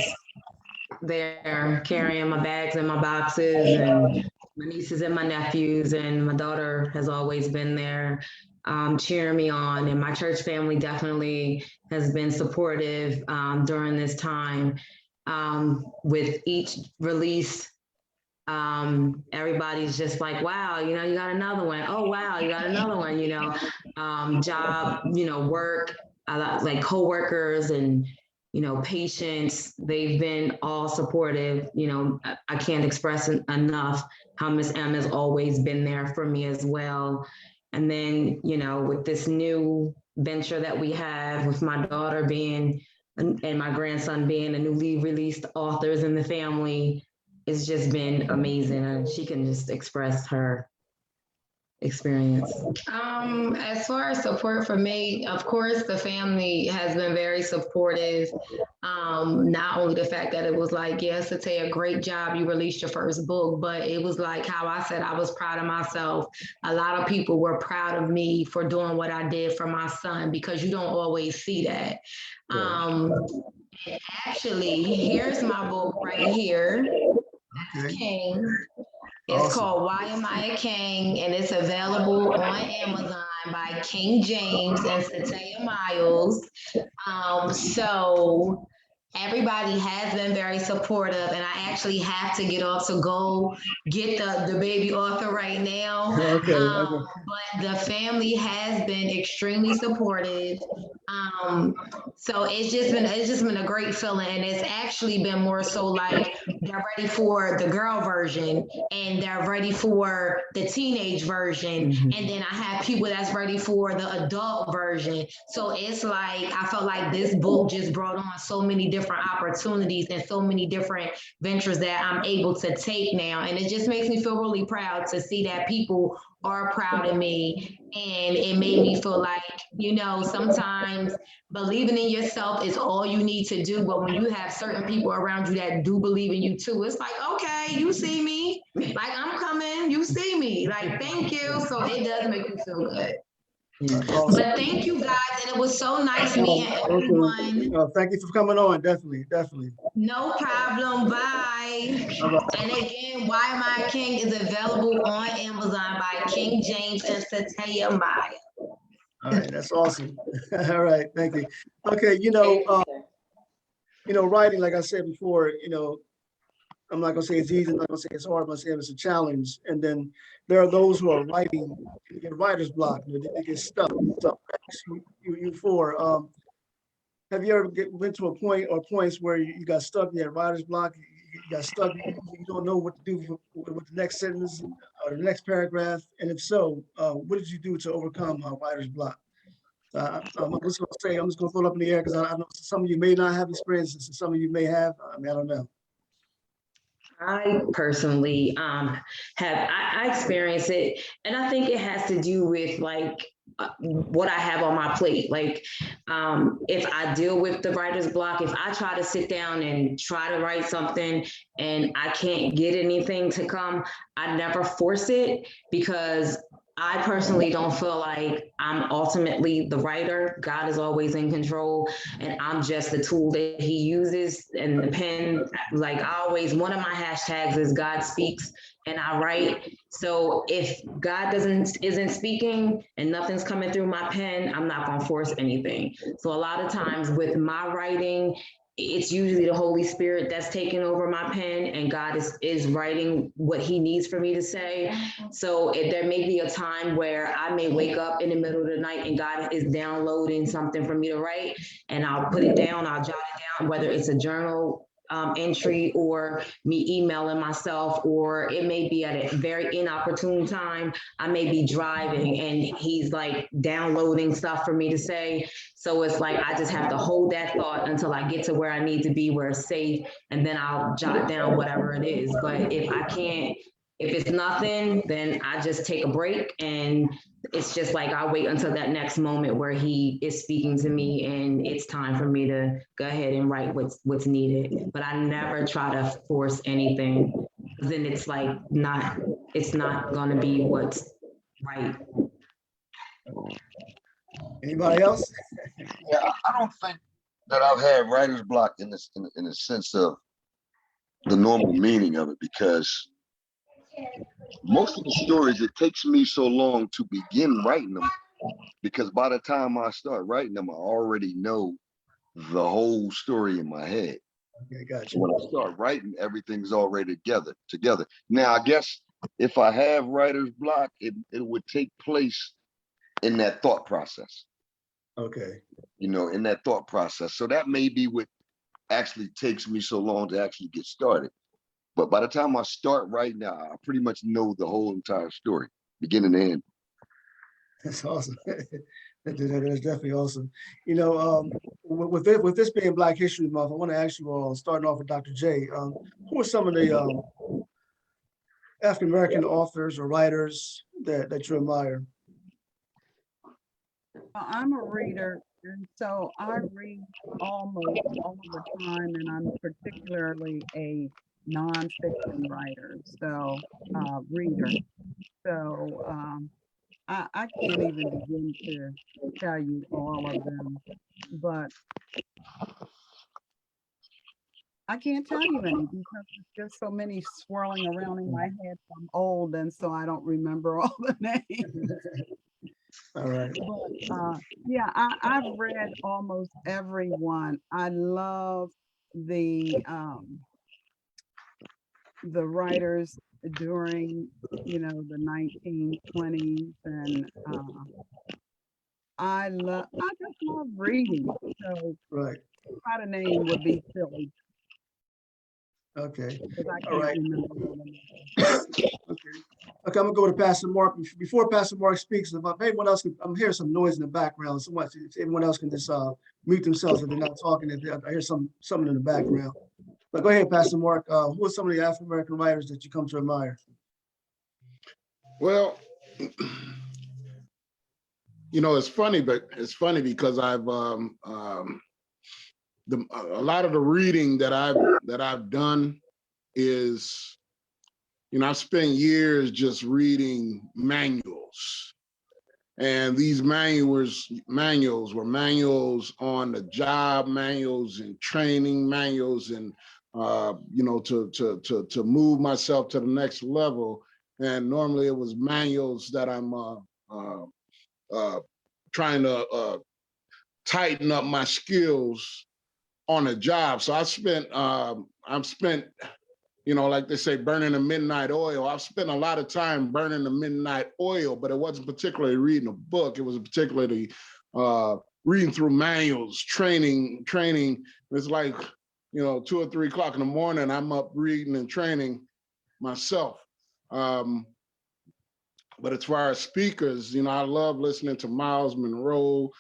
there carrying my bags and my boxes, and my nieces and my nephews, and my daughter has always been there cheering me on. And my church family definitely has been supportive during this time. With each release, everybody's just like, wow, you know, you got another one. Oh, wow, you got another one, you know, job, you know, work, like coworkers and, you know, patients, they've been all supportive. You know, I can't express enough how Miss M has always been there for me as well. And then, you know, with this new venture that we have with my daughter being, and my grandson being the newly released authors in the family, it's just been amazing. And she can just express her experience. As far as support for me, of course, the family has been very supportive. Not only the fact that it was like, yes, it's a great job, you released your first book, but it was like how I said I was proud of myself. A lot of people were proud of me for doing what I did for my son, because you don't always see that. Actually, here's my book right here. Okay. King. It's Awesome. called Why Am I a King? And it's available on Amazon by King James and Satya Miles. So everybody has been very supportive, and I actually have to get off to go get the baby author right now. Okay, okay. But the family has been extremely supportive. So it's just been a great feeling, and it's actually been more so like they're ready for the girl version, and they're ready for the teenage version, and then I have people that's ready for the adult version. So it's like I felt like this book just brought on so many different opportunities and so many different ventures that I'm able to take now, and it just makes me feel really proud to see that people are proud of me. And it made me feel like, you know, sometimes believing in yourself is all you need to do. But when you have certain people around you that do believe in you too, it's like, okay, you see me, like I'm coming, you see me, like, thank you. So it does make me feel good. Awesome. But thank you guys, and it was so nice meeting everyone. Thank you for coming on. Definitely, definitely. No problem. Bye. And again, Why Am I a King is available on Amazon by King James and Satya Maya. All right, that's awesome. All right, thank you. Okay, you know, writing, like I said before, you know, I'm not gonna say it's easy, I'm not gonna say it's hard, I'm gonna say it's a challenge. And then there are those who are writing, they get writer's block, they get stuck. So you for have you ever went to a point or points where you got stuck, you had writer's block, you got stuck, you don't know what to do with the next sentence or the next paragraph? And if so, what did you do to overcome writer's block? I'm just gonna throw it up in the air, because I know some of you may not have experiences and some of you may have. I mean, I don't know. I personally I experience it, and I think it has to do with like what I have on my plate. Like if I deal with the writer's block, if I try to sit down and try to write something and I can't get anything to come, I never force it because I personally don't feel like I'm ultimately the writer. God is always in control, and I'm just the tool that He uses. And the pen, like I always, one of my hashtags is God speaks and I write. So if God isn't speaking and nothing's coming through my pen, I'm not gonna force anything. So a lot of times with my writing, it's usually the Holy Spirit that's taking over my pen, and God is writing what He needs for me to say. So there may be a time where I may wake up in the middle of the night and God is downloading something for me to write, and I'll put it down, I'll jot it down, whether it's a journal entry or me emailing myself, or it may be at a very inopportune time. I may be driving and He's like downloading stuff for me to say. So it's like I just have to hold that thought until I get to where I need to be, where it's safe, and then I'll jot down whatever it is. But if I can't, if it's nothing, then I just take a break, and it's just like I wait until that next moment where He is speaking to me and it's time for me to go ahead and write what's needed. But I never try to force anything, because then it's like it's not gonna be what's right. Anybody else? Yeah, I don't think that I've had writer's block in this in the sense of the normal meaning of it, because most of the stories, it takes me so long to begin writing them, because by the time I start writing them, I already know the whole story in my head. Okay, gotcha. So when I start writing, everything's already together. Now, I guess if I have writer's block, it would take place in that thought process. Okay. In that thought process. So that may be what actually takes me so long to actually get started. But by the time I start writing, I pretty much know the whole entire story, beginning to end. That's awesome. That's definitely awesome. With this being Black History Month, I want to ask you all, starting off with Dr. J, who are some of the African American authors or writers that you admire? I'm a reader, and so I read almost all the time, and I'm particularly a nonfiction writer, so reader. So I can't even begin to tell you all of them, but I can't tell you any because there's just so many swirling around in my head. I'm old, and so I don't remember all the names. All right. But yeah, I've read almost everyone. I love the writers during the 1920s, and I just love reading. So Right. try to name would be silly Okay. because I All can't right. remember all the names. Okay. Okay, I'm gonna go to Pastor Mark. Before Pastor Mark speaks, if anyone else can, I'm hearing some noise in the background. So much, if anyone else can just mute themselves if they're not talking. I hear something in the background. But go ahead, Pastor Mark. Who are some of the African American writers that you come to admire? Well, it's funny, because I've a lot of the reading that I've done is, I've spent years just reading manuals, and these manuals were manuals on the job, manuals and training, manuals and to move myself to the next level. And normally it was manuals that I'm trying to tighten up my skills on a job. So I've spent, like they say, burning the midnight oil. I've spent a lot of time burning the midnight oil, but it wasn't particularly reading a book. It was particularly reading through manuals, training. It's like, 2 or 3 o'clock in the morning, I'm up reading and training myself. But as far as speakers, I love listening to Miles Monroe.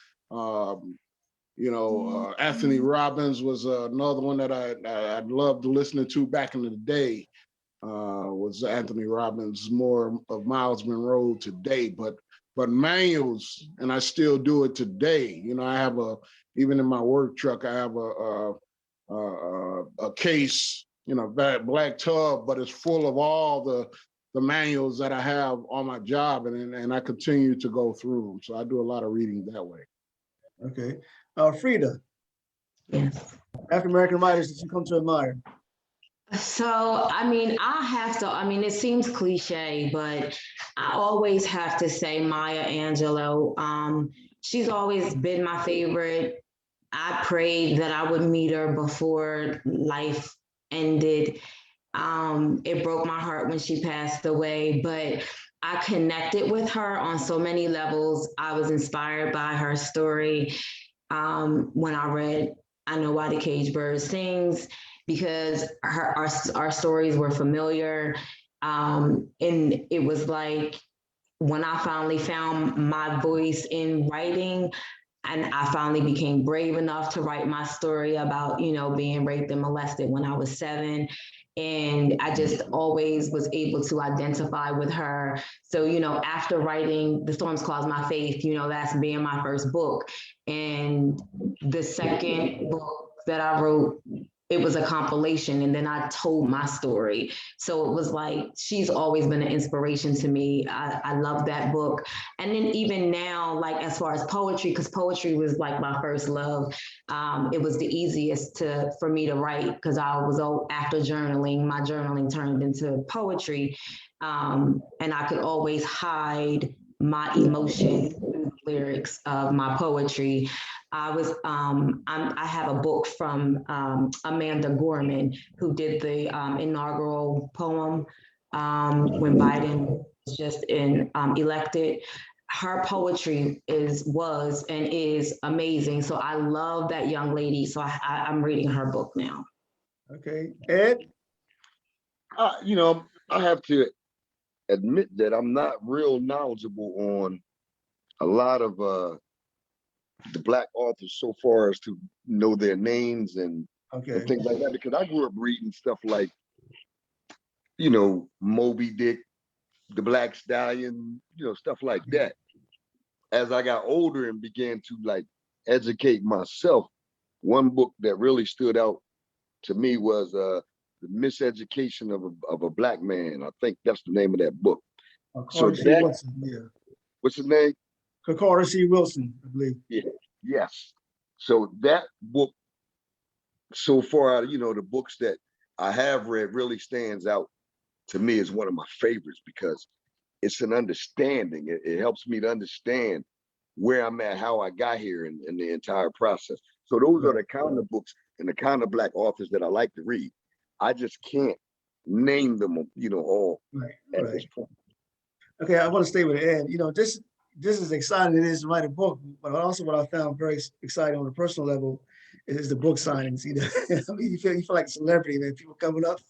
Anthony Robbins was another one that I loved listening to back in the day. was Anthony Robbins, more of Miles Monroe today, but manuals, and I still do it today. You know, I have even in my work truck, I have a case, you know, black tub, but it's full of all the manuals that I have on my job, and I continue to go through them. So I do a lot of reading that way. Okay. Frida, Yes. African American writers that you come to admire. So, I mean, it seems cliche, but I always have to say Maya Angelou. She's always been my favorite. I prayed that I would meet her before life ended. It broke my heart when she passed away, but I connected with her on so many levels. I was inspired by her story when I read I Know Why the Caged Bird Sings, because our stories were familiar. And it was like when I finally found my voice in writing, and I finally became brave enough to write my story about, you know, being raped and molested when I was 7. And I just always was able to identify with her. So, you know, after writing The Storms Caused My Faith, you know, that's being my first book. And the second book that I wrote, it was a compilation, and then I told my story. So it was like, she's always been an inspiration to me. I love that book. And then even now, like as far as poetry, because poetry was like my first love, it was the easiest for me to write, because I was after journaling, my journaling turned into poetry. And I could always hide my emotion through the lyrics of my poetry. I have a book from Amanda Gorman, who did the inaugural poem when Biden was just elected. Her poetry was and is amazing. So I love that young lady. So I'm reading her book now. Okay. Ed? You know, I have to admit that I'm not real knowledgeable on a lot of the Black authors so far as to know their names and things like that, because I grew up reading stuff like, you know, Moby Dick, the Black Stallion, you know, stuff like that. As I got older and began to like educate myself, one book that really stood out to me was The Miseducation of a Black Man. I think that's the name of that book. Carter C. Wilson, yeah. What's his name? Carter C. Wilson, I believe. Yeah. Yes. So that book, so far, you know, the books that I have read really stands out to me as one of my favorites, because it's an understanding. It helps me to understand where I'm at, how I got here in the entire process. So those are the kind of books and the kind of Black authors that I like to read. I just can't name them, you know, all at this point. Okay, I want to stay with Ed. You know, this is exciting. It is to write a book, but also what I found very exciting on a personal level is the book signings. You know, I mean, you feel like a celebrity, man. People coming up,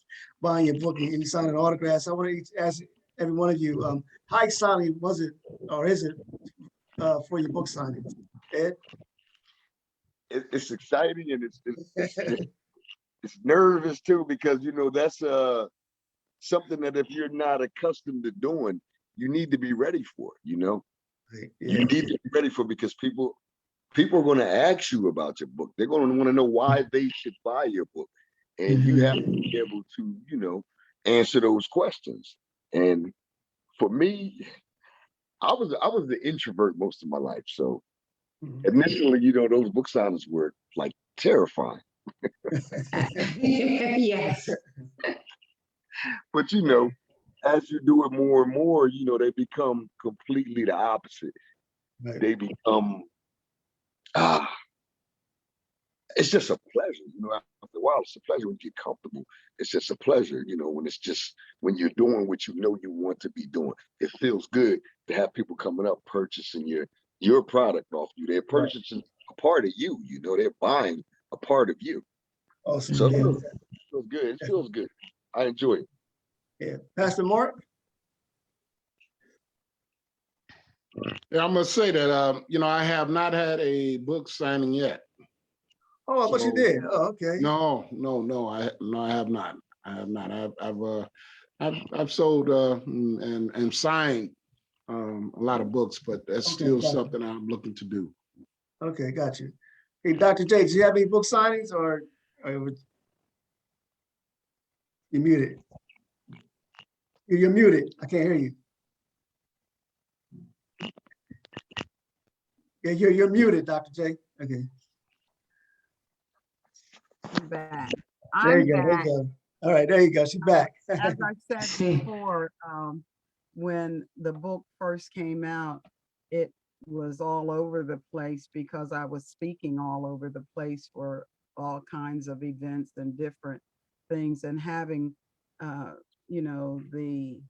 buying your book, and you signing autographs. I want to ask every one of you, how exciting was it, or is it, for your book signings, Ed? It's exciting, and it's nervous too, because you know that's something that if you're not accustomed to doing, you need to be ready for it. You know, you need to be ready for it, because people are going to ask you about your book. They're going to want to know why they should buy your book, and you have to be able to, you know, answer those questions. And for me, I was the introvert most of my life, so initially, you know, those book signings were like terrifying. Yes. But you know, as you do it more and more, you know, they become completely the opposite. They become it's just a pleasure, you know. After a while, it's a pleasure when you get comfortable. It's just a pleasure, you know, when you're doing what you know you want to be doing. It feels good to have people coming up purchasing your product off you. They're purchasing a part of you, you know, they're buying a part of you. Awesome. So it feels good. It feels good. I enjoy it. Yeah. Pastor Mark? Yeah, I must say that, you know, I have not had a book signing yet. Oh, I thought you did. Oh, okay. No, I have not. I have not. I've sold and signed a lot of books, but that's Okay, still gotcha. something I'm looking to do. Okay, got you. Hey, Dr. J, do you have any book signings or you're muted? You're muted. I can't hear you. Yeah, you're muted, Dr. J. Okay. I'm back. There I'm you go. There you back. go. All right, there you go. She's back. As I said before, when the book first came out, it was all over the place because I was speaking all over the place for all kinds of events and different things, and having, you know, the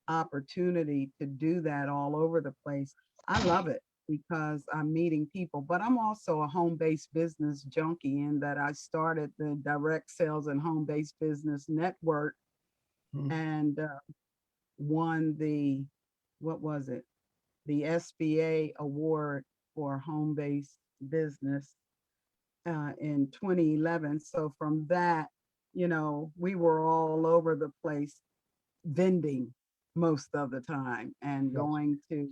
opportunity to do that all over the place. I love it because I'm meeting people, but I'm also a home-based business junkie in that I started the Direct Sales and Home-Based Business Network and won the, what was it? The SBA award for home-based business in 2011. So from that, you know, we were all over the place vending most of the time and going to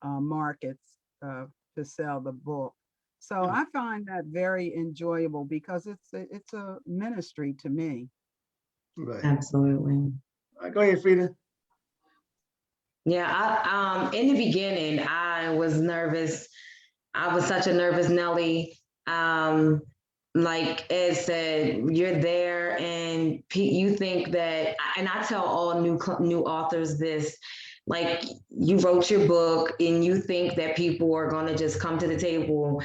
markets to sell the book. So I find that very enjoyable because it's a ministry to me. Right. Absolutely. All right, go ahead, Frida. Yeah, in the beginning, I was nervous. I was such a nervous Nelly. Like Ed said, you're there and you think that, and I tell all new authors this, like you wrote your book and you think that people are going to just come to the table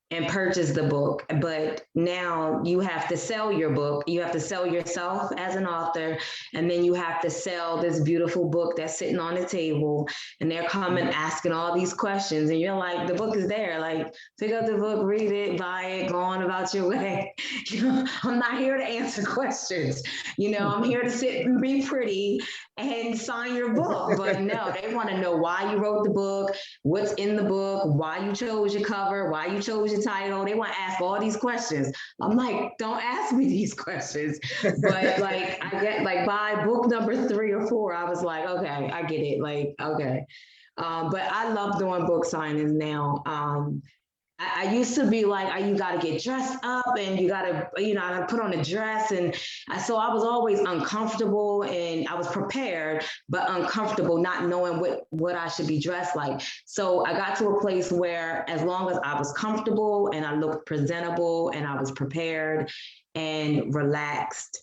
and purchase the book, but now you have to sell your book. You have to sell yourself as an author, and then you have to sell this beautiful book that's sitting on the table, and they're coming asking all these questions, and you're like, the book is there, like pick up the book, read it, buy it, go on about your way. You know, I'm not here to answer questions. You know, I'm here to sit and be pretty and sign your book. But no, they want to know why you wrote the book, what's in the book, why you chose your cover, why you chose your title. They want to ask all these questions. I'm like, don't ask me these questions. But like, I get like by book number 3 or 4, I was like, okay, I get it. Like, okay. But I love doing book signings now. I used to be like, you got to get dressed up and you got to, you know, I gotta put on a dress. And so I was always uncomfortable, and I was prepared, but uncomfortable, not knowing what I should be dressed like. So I got to a place where as long as I was comfortable and I looked presentable and I was prepared and relaxed,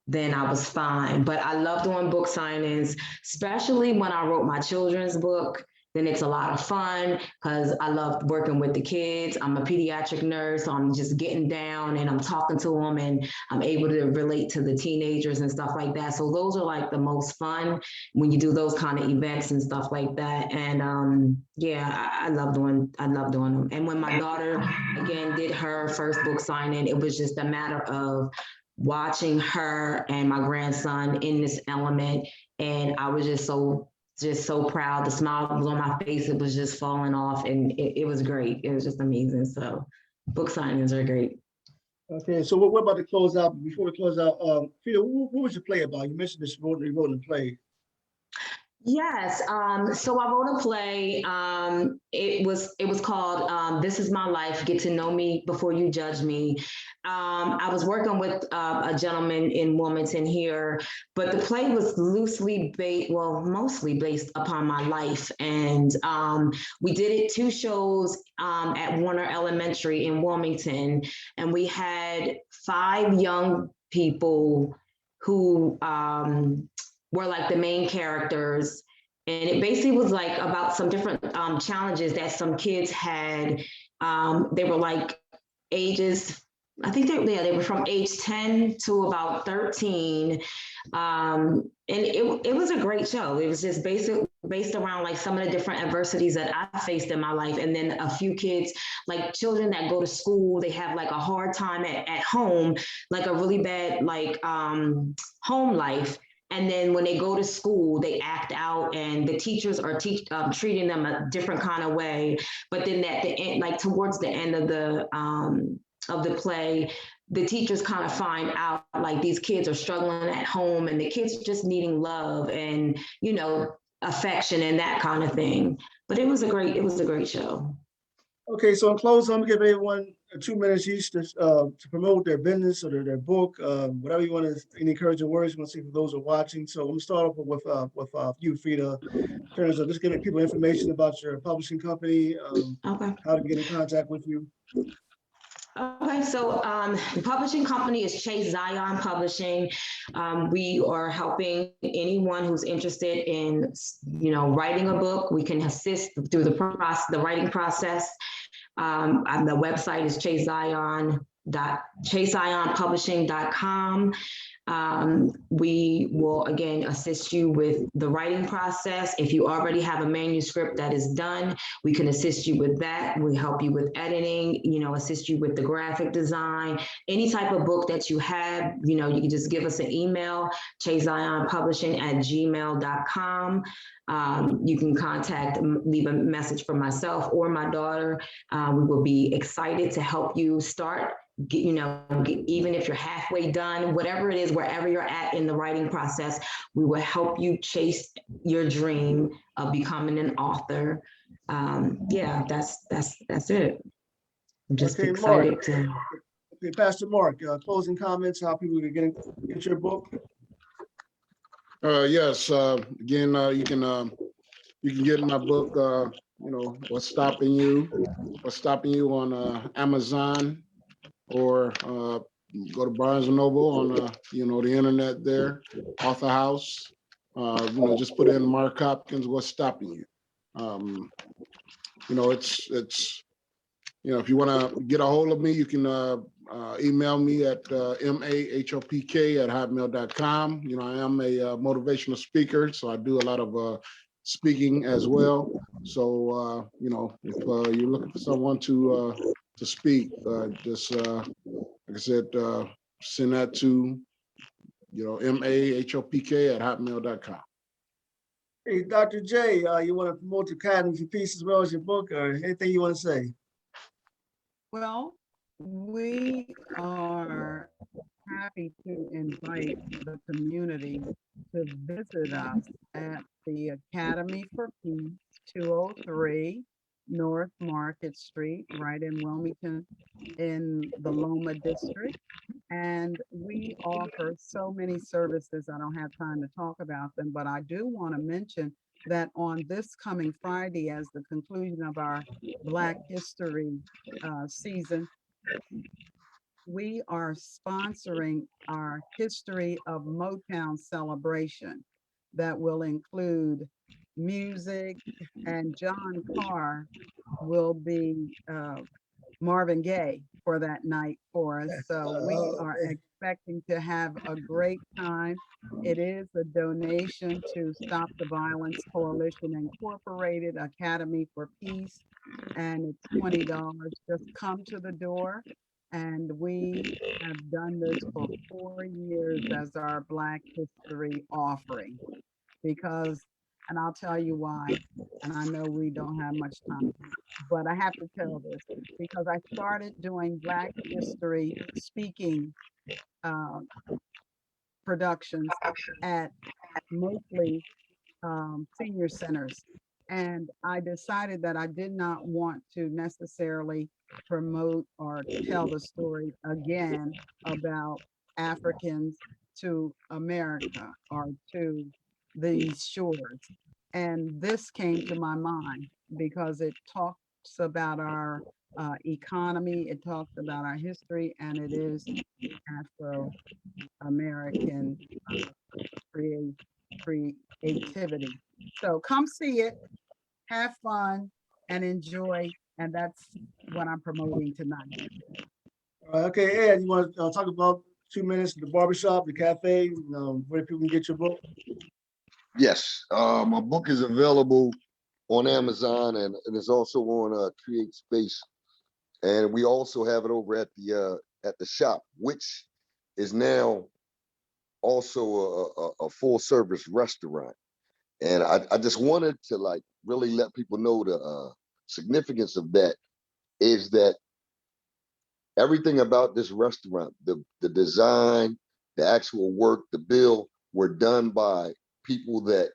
then I was fine. But I love doing book signings, especially when I wrote my children's book. Then it's a lot of fun because I love working with the kids. I'm a pediatric nurse, so I'm just getting down and I'm talking to them, and I'm able to relate to the teenagers and stuff like that. So those are like the most fun when you do those kind of events and stuff like that. And yeah, I love doing them. And when my daughter again did her first book signing, it was just a matter of watching her and my grandson in this element, and I was just so proud. The smile was on my face. It was just falling off, and it was great. It was just amazing. So book signings are great. Okay, so what about to close out? Before we close out, Frida, what was your play about? You mentioned this, you wrote in the play. Yes. So I wrote a play. It was called This Is My Life, Get to Know Me Before You Judge Me. I was working with a gentleman in Wilmington here, but the play was mostly based upon my life. And we did it 2 shows at Warner Elementary in Wilmington. And we had 5 young people who were like the main characters. And it basically was like about some different challenges that some kids had. They were like ages, I think they were from age 10 to about 13. And it was a great show. It was just based around like some of the different adversities that I faced in my life. And then a few kids, like children that go to school, they have like a hard time at home, like a really bad like home life. And then when they go to school, they act out, and the teachers are treating them a different kind of way. But then at the end, like towards the end of the play, the teachers kind of find out like these kids are struggling at home and the kids just needing love and, you know, affection and that kind of thing. But it was a great show. Okay, so in closing, I'm gonna give everyone 2 minutes each to promote their business or their book, whatever you want to, any encouraging words you want to say for those who are watching. So I'm gonna start off with you, Frida, in terms of just giving people information about your publishing company, Okay. how to get in contact with you. Okay, so the publishing company is Chase Zion Publishing. We are helping anyone who's interested in, you know, writing a book. We can assist through the writing process. And the website is chasezionpublishing.com. We will again assist you with the writing process. If you already have a manuscript that is done, we can assist you with that. We help you with editing, you know, assist you with the graphic design, any type of book that you have, you know, you can just give us an email, chasezionpublishing@gmail.com. You can leave a message for myself or my daughter. We will be excited to help you start. Even if you're halfway done, whatever it is, wherever you're at in the writing process, we will help you chase your dream of becoming an author. Yeah, that's it. I'm just Okay, excited Mark. to. Okay, Pastor Mark, closing comments, how people can get your book. Yes, again, you can get my book, you know, What's Stopping You on Amazon, or go to Barnes and Noble on you know, the internet there, Author House. You know, just put in Mark Hopkins, What's Stopping You. You know, it's you know, if you want to get a hold of me, you can email me at mahopk@hotmail.com. You know, I am a motivational speaker, so I do a lot of speaking as well. So, you know, if you're looking for someone to speak, just like I said, send that to, you know, mahopk@hotmail.com. Hey, Dr. J, you want to promote your Academy piece as well as your book, or anything you want to say? Well, we are happy to invite the community to visit us at the Academy for Peace, 203 North Market Street, right in Wilmington, in the Loma District. And we offer so many services, I don't have time to talk about them, but I do want to mention that on this coming Friday, as the conclusion of our Black History season, we are sponsoring our History of Motown celebration that will include music, and John Carr will be Marvin Gaye for that night for us. So we are expecting to have a great time. It is a donation to Stop the Violence Coalition Incorporated Academy for Peace, and it's $20. Just come to the door. And we have done this for 4 years as our Black History offering because, and I'll tell you why, and I know we don't have much time, but I have to tell this because I started doing Black History speaking productions at mostly senior centers. And I decided that I did not want to necessarily promote or tell the story again about Africans to America or to these shores. And this came to my mind because it talks about our economy, it talks about our history, and it is Afro-American creativity. So come see it, have fun, and enjoy. And that's what I'm promoting tonight. Okay, Ed, you want to talk about 2 minutes, the barbershop, the cafe, where people can get your book? Yes, my book is available on Amazon and it's also on Create Space, and we also have it over at the shop, which is now also a full service restaurant. And I just wanted to like really let people know the significance of that is that everything about this restaurant, the design, the actual work, the bill, were done by people that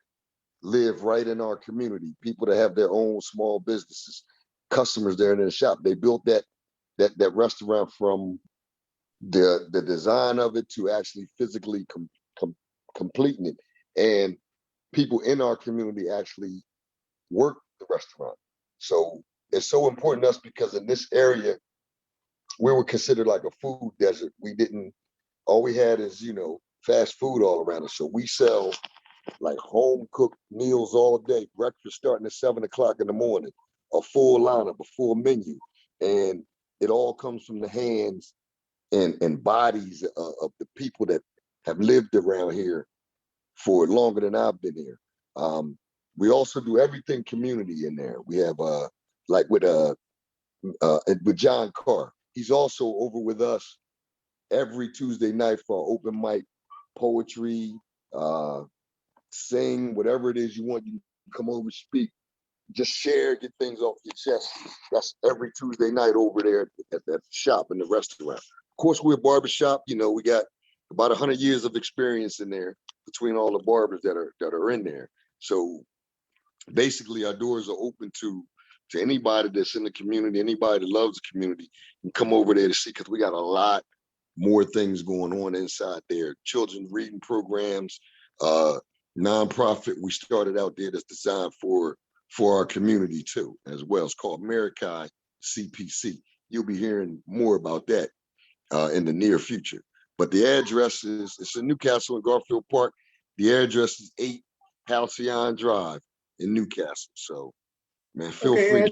live right in our community, people that have their own small businesses, customers there in the shop. They built that restaurant from the design of it to actually physically completing it. And people in our community actually work the restaurant. So it's so important to us because in this area, we were considered like a food desert. All we had is, fast food all around us. So we sell like home cooked meals all day, breakfast starting at 7 o'clock in the morning, a full lineup, a full menu. And it all comes from the hands and bodies of the people that have lived around here for longer than I've been here. We also do everything community in there. We have like with John Carr. He's also over with us every Tuesday night for our open mic, poetry, sing, whatever it is you want. You come over, speak, just share, get things off your chest. That's every Tuesday night over there at the shop in the restaurant. Of course, we're a barbershop. We got about 100 years of experience in there between all the barbers that are in there. So basically, our doors are open to anybody that's in the community, anybody that loves the community, and come over there to see, because we got a lot more things going on inside there. Children's reading programs, nonprofit we started out there that's designed for our community too, as well. It's called Marikai CPC. You'll be hearing more about that in the near future. But the address it's in Newcastle in Garfield Park. The address is 8 Halcyon Drive in Newcastle. So, man, feel free.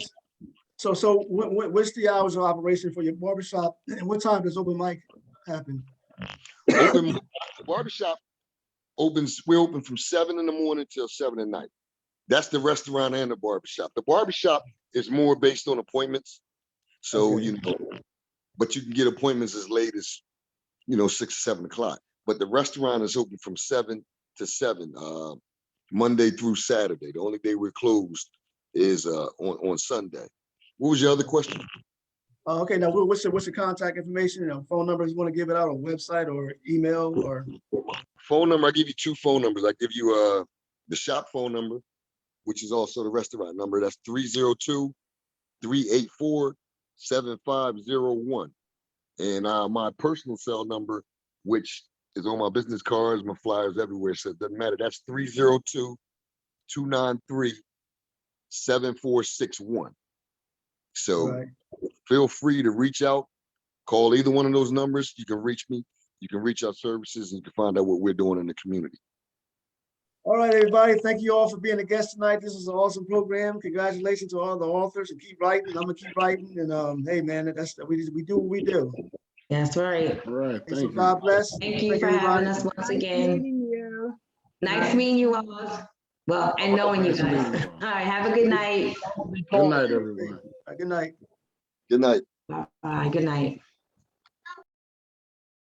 So what's the hours of operation for your barbershop, and what time does open mic happen? The barbershop we're open from 7 in the morning till 7 at night. That's the restaurant and the barbershop. The barbershop is more based on appointments. So, Okay. but you can get appointments as late as, 6 or 7 o'clock. But the restaurant is open from 7 to 7, Monday through Saturday. The only day we're closed is on Sunday. What was your other question? Okay, now what's the contact information? Phone numbers you want to give it out, or website, or email, or phone number? I give you 2 phone numbers. I give you the shop phone number, which is also the restaurant number. That's 302-384-7501. And my personal cell number, which is on my business cards, my flyers everywhere, so it doesn't matter. That's 302-293-7461. So right. Feel free to reach out, call either one of those numbers. You can reach me, you can reach our services, and you can find out what we're doing in the community. All right, everybody. Thank you all for being a guest tonight. This is an awesome program. Congratulations to all the authors, and keep writing. I'm gonna keep writing. And hey, man, we do what we do. That's right. All right. So Thank you. God bless. Thank you for having us once again. Nice meeting you all. Well, and knowing you guys. All right, have a good night. Good night, everyone. Good night. Good night. Bye. Good night.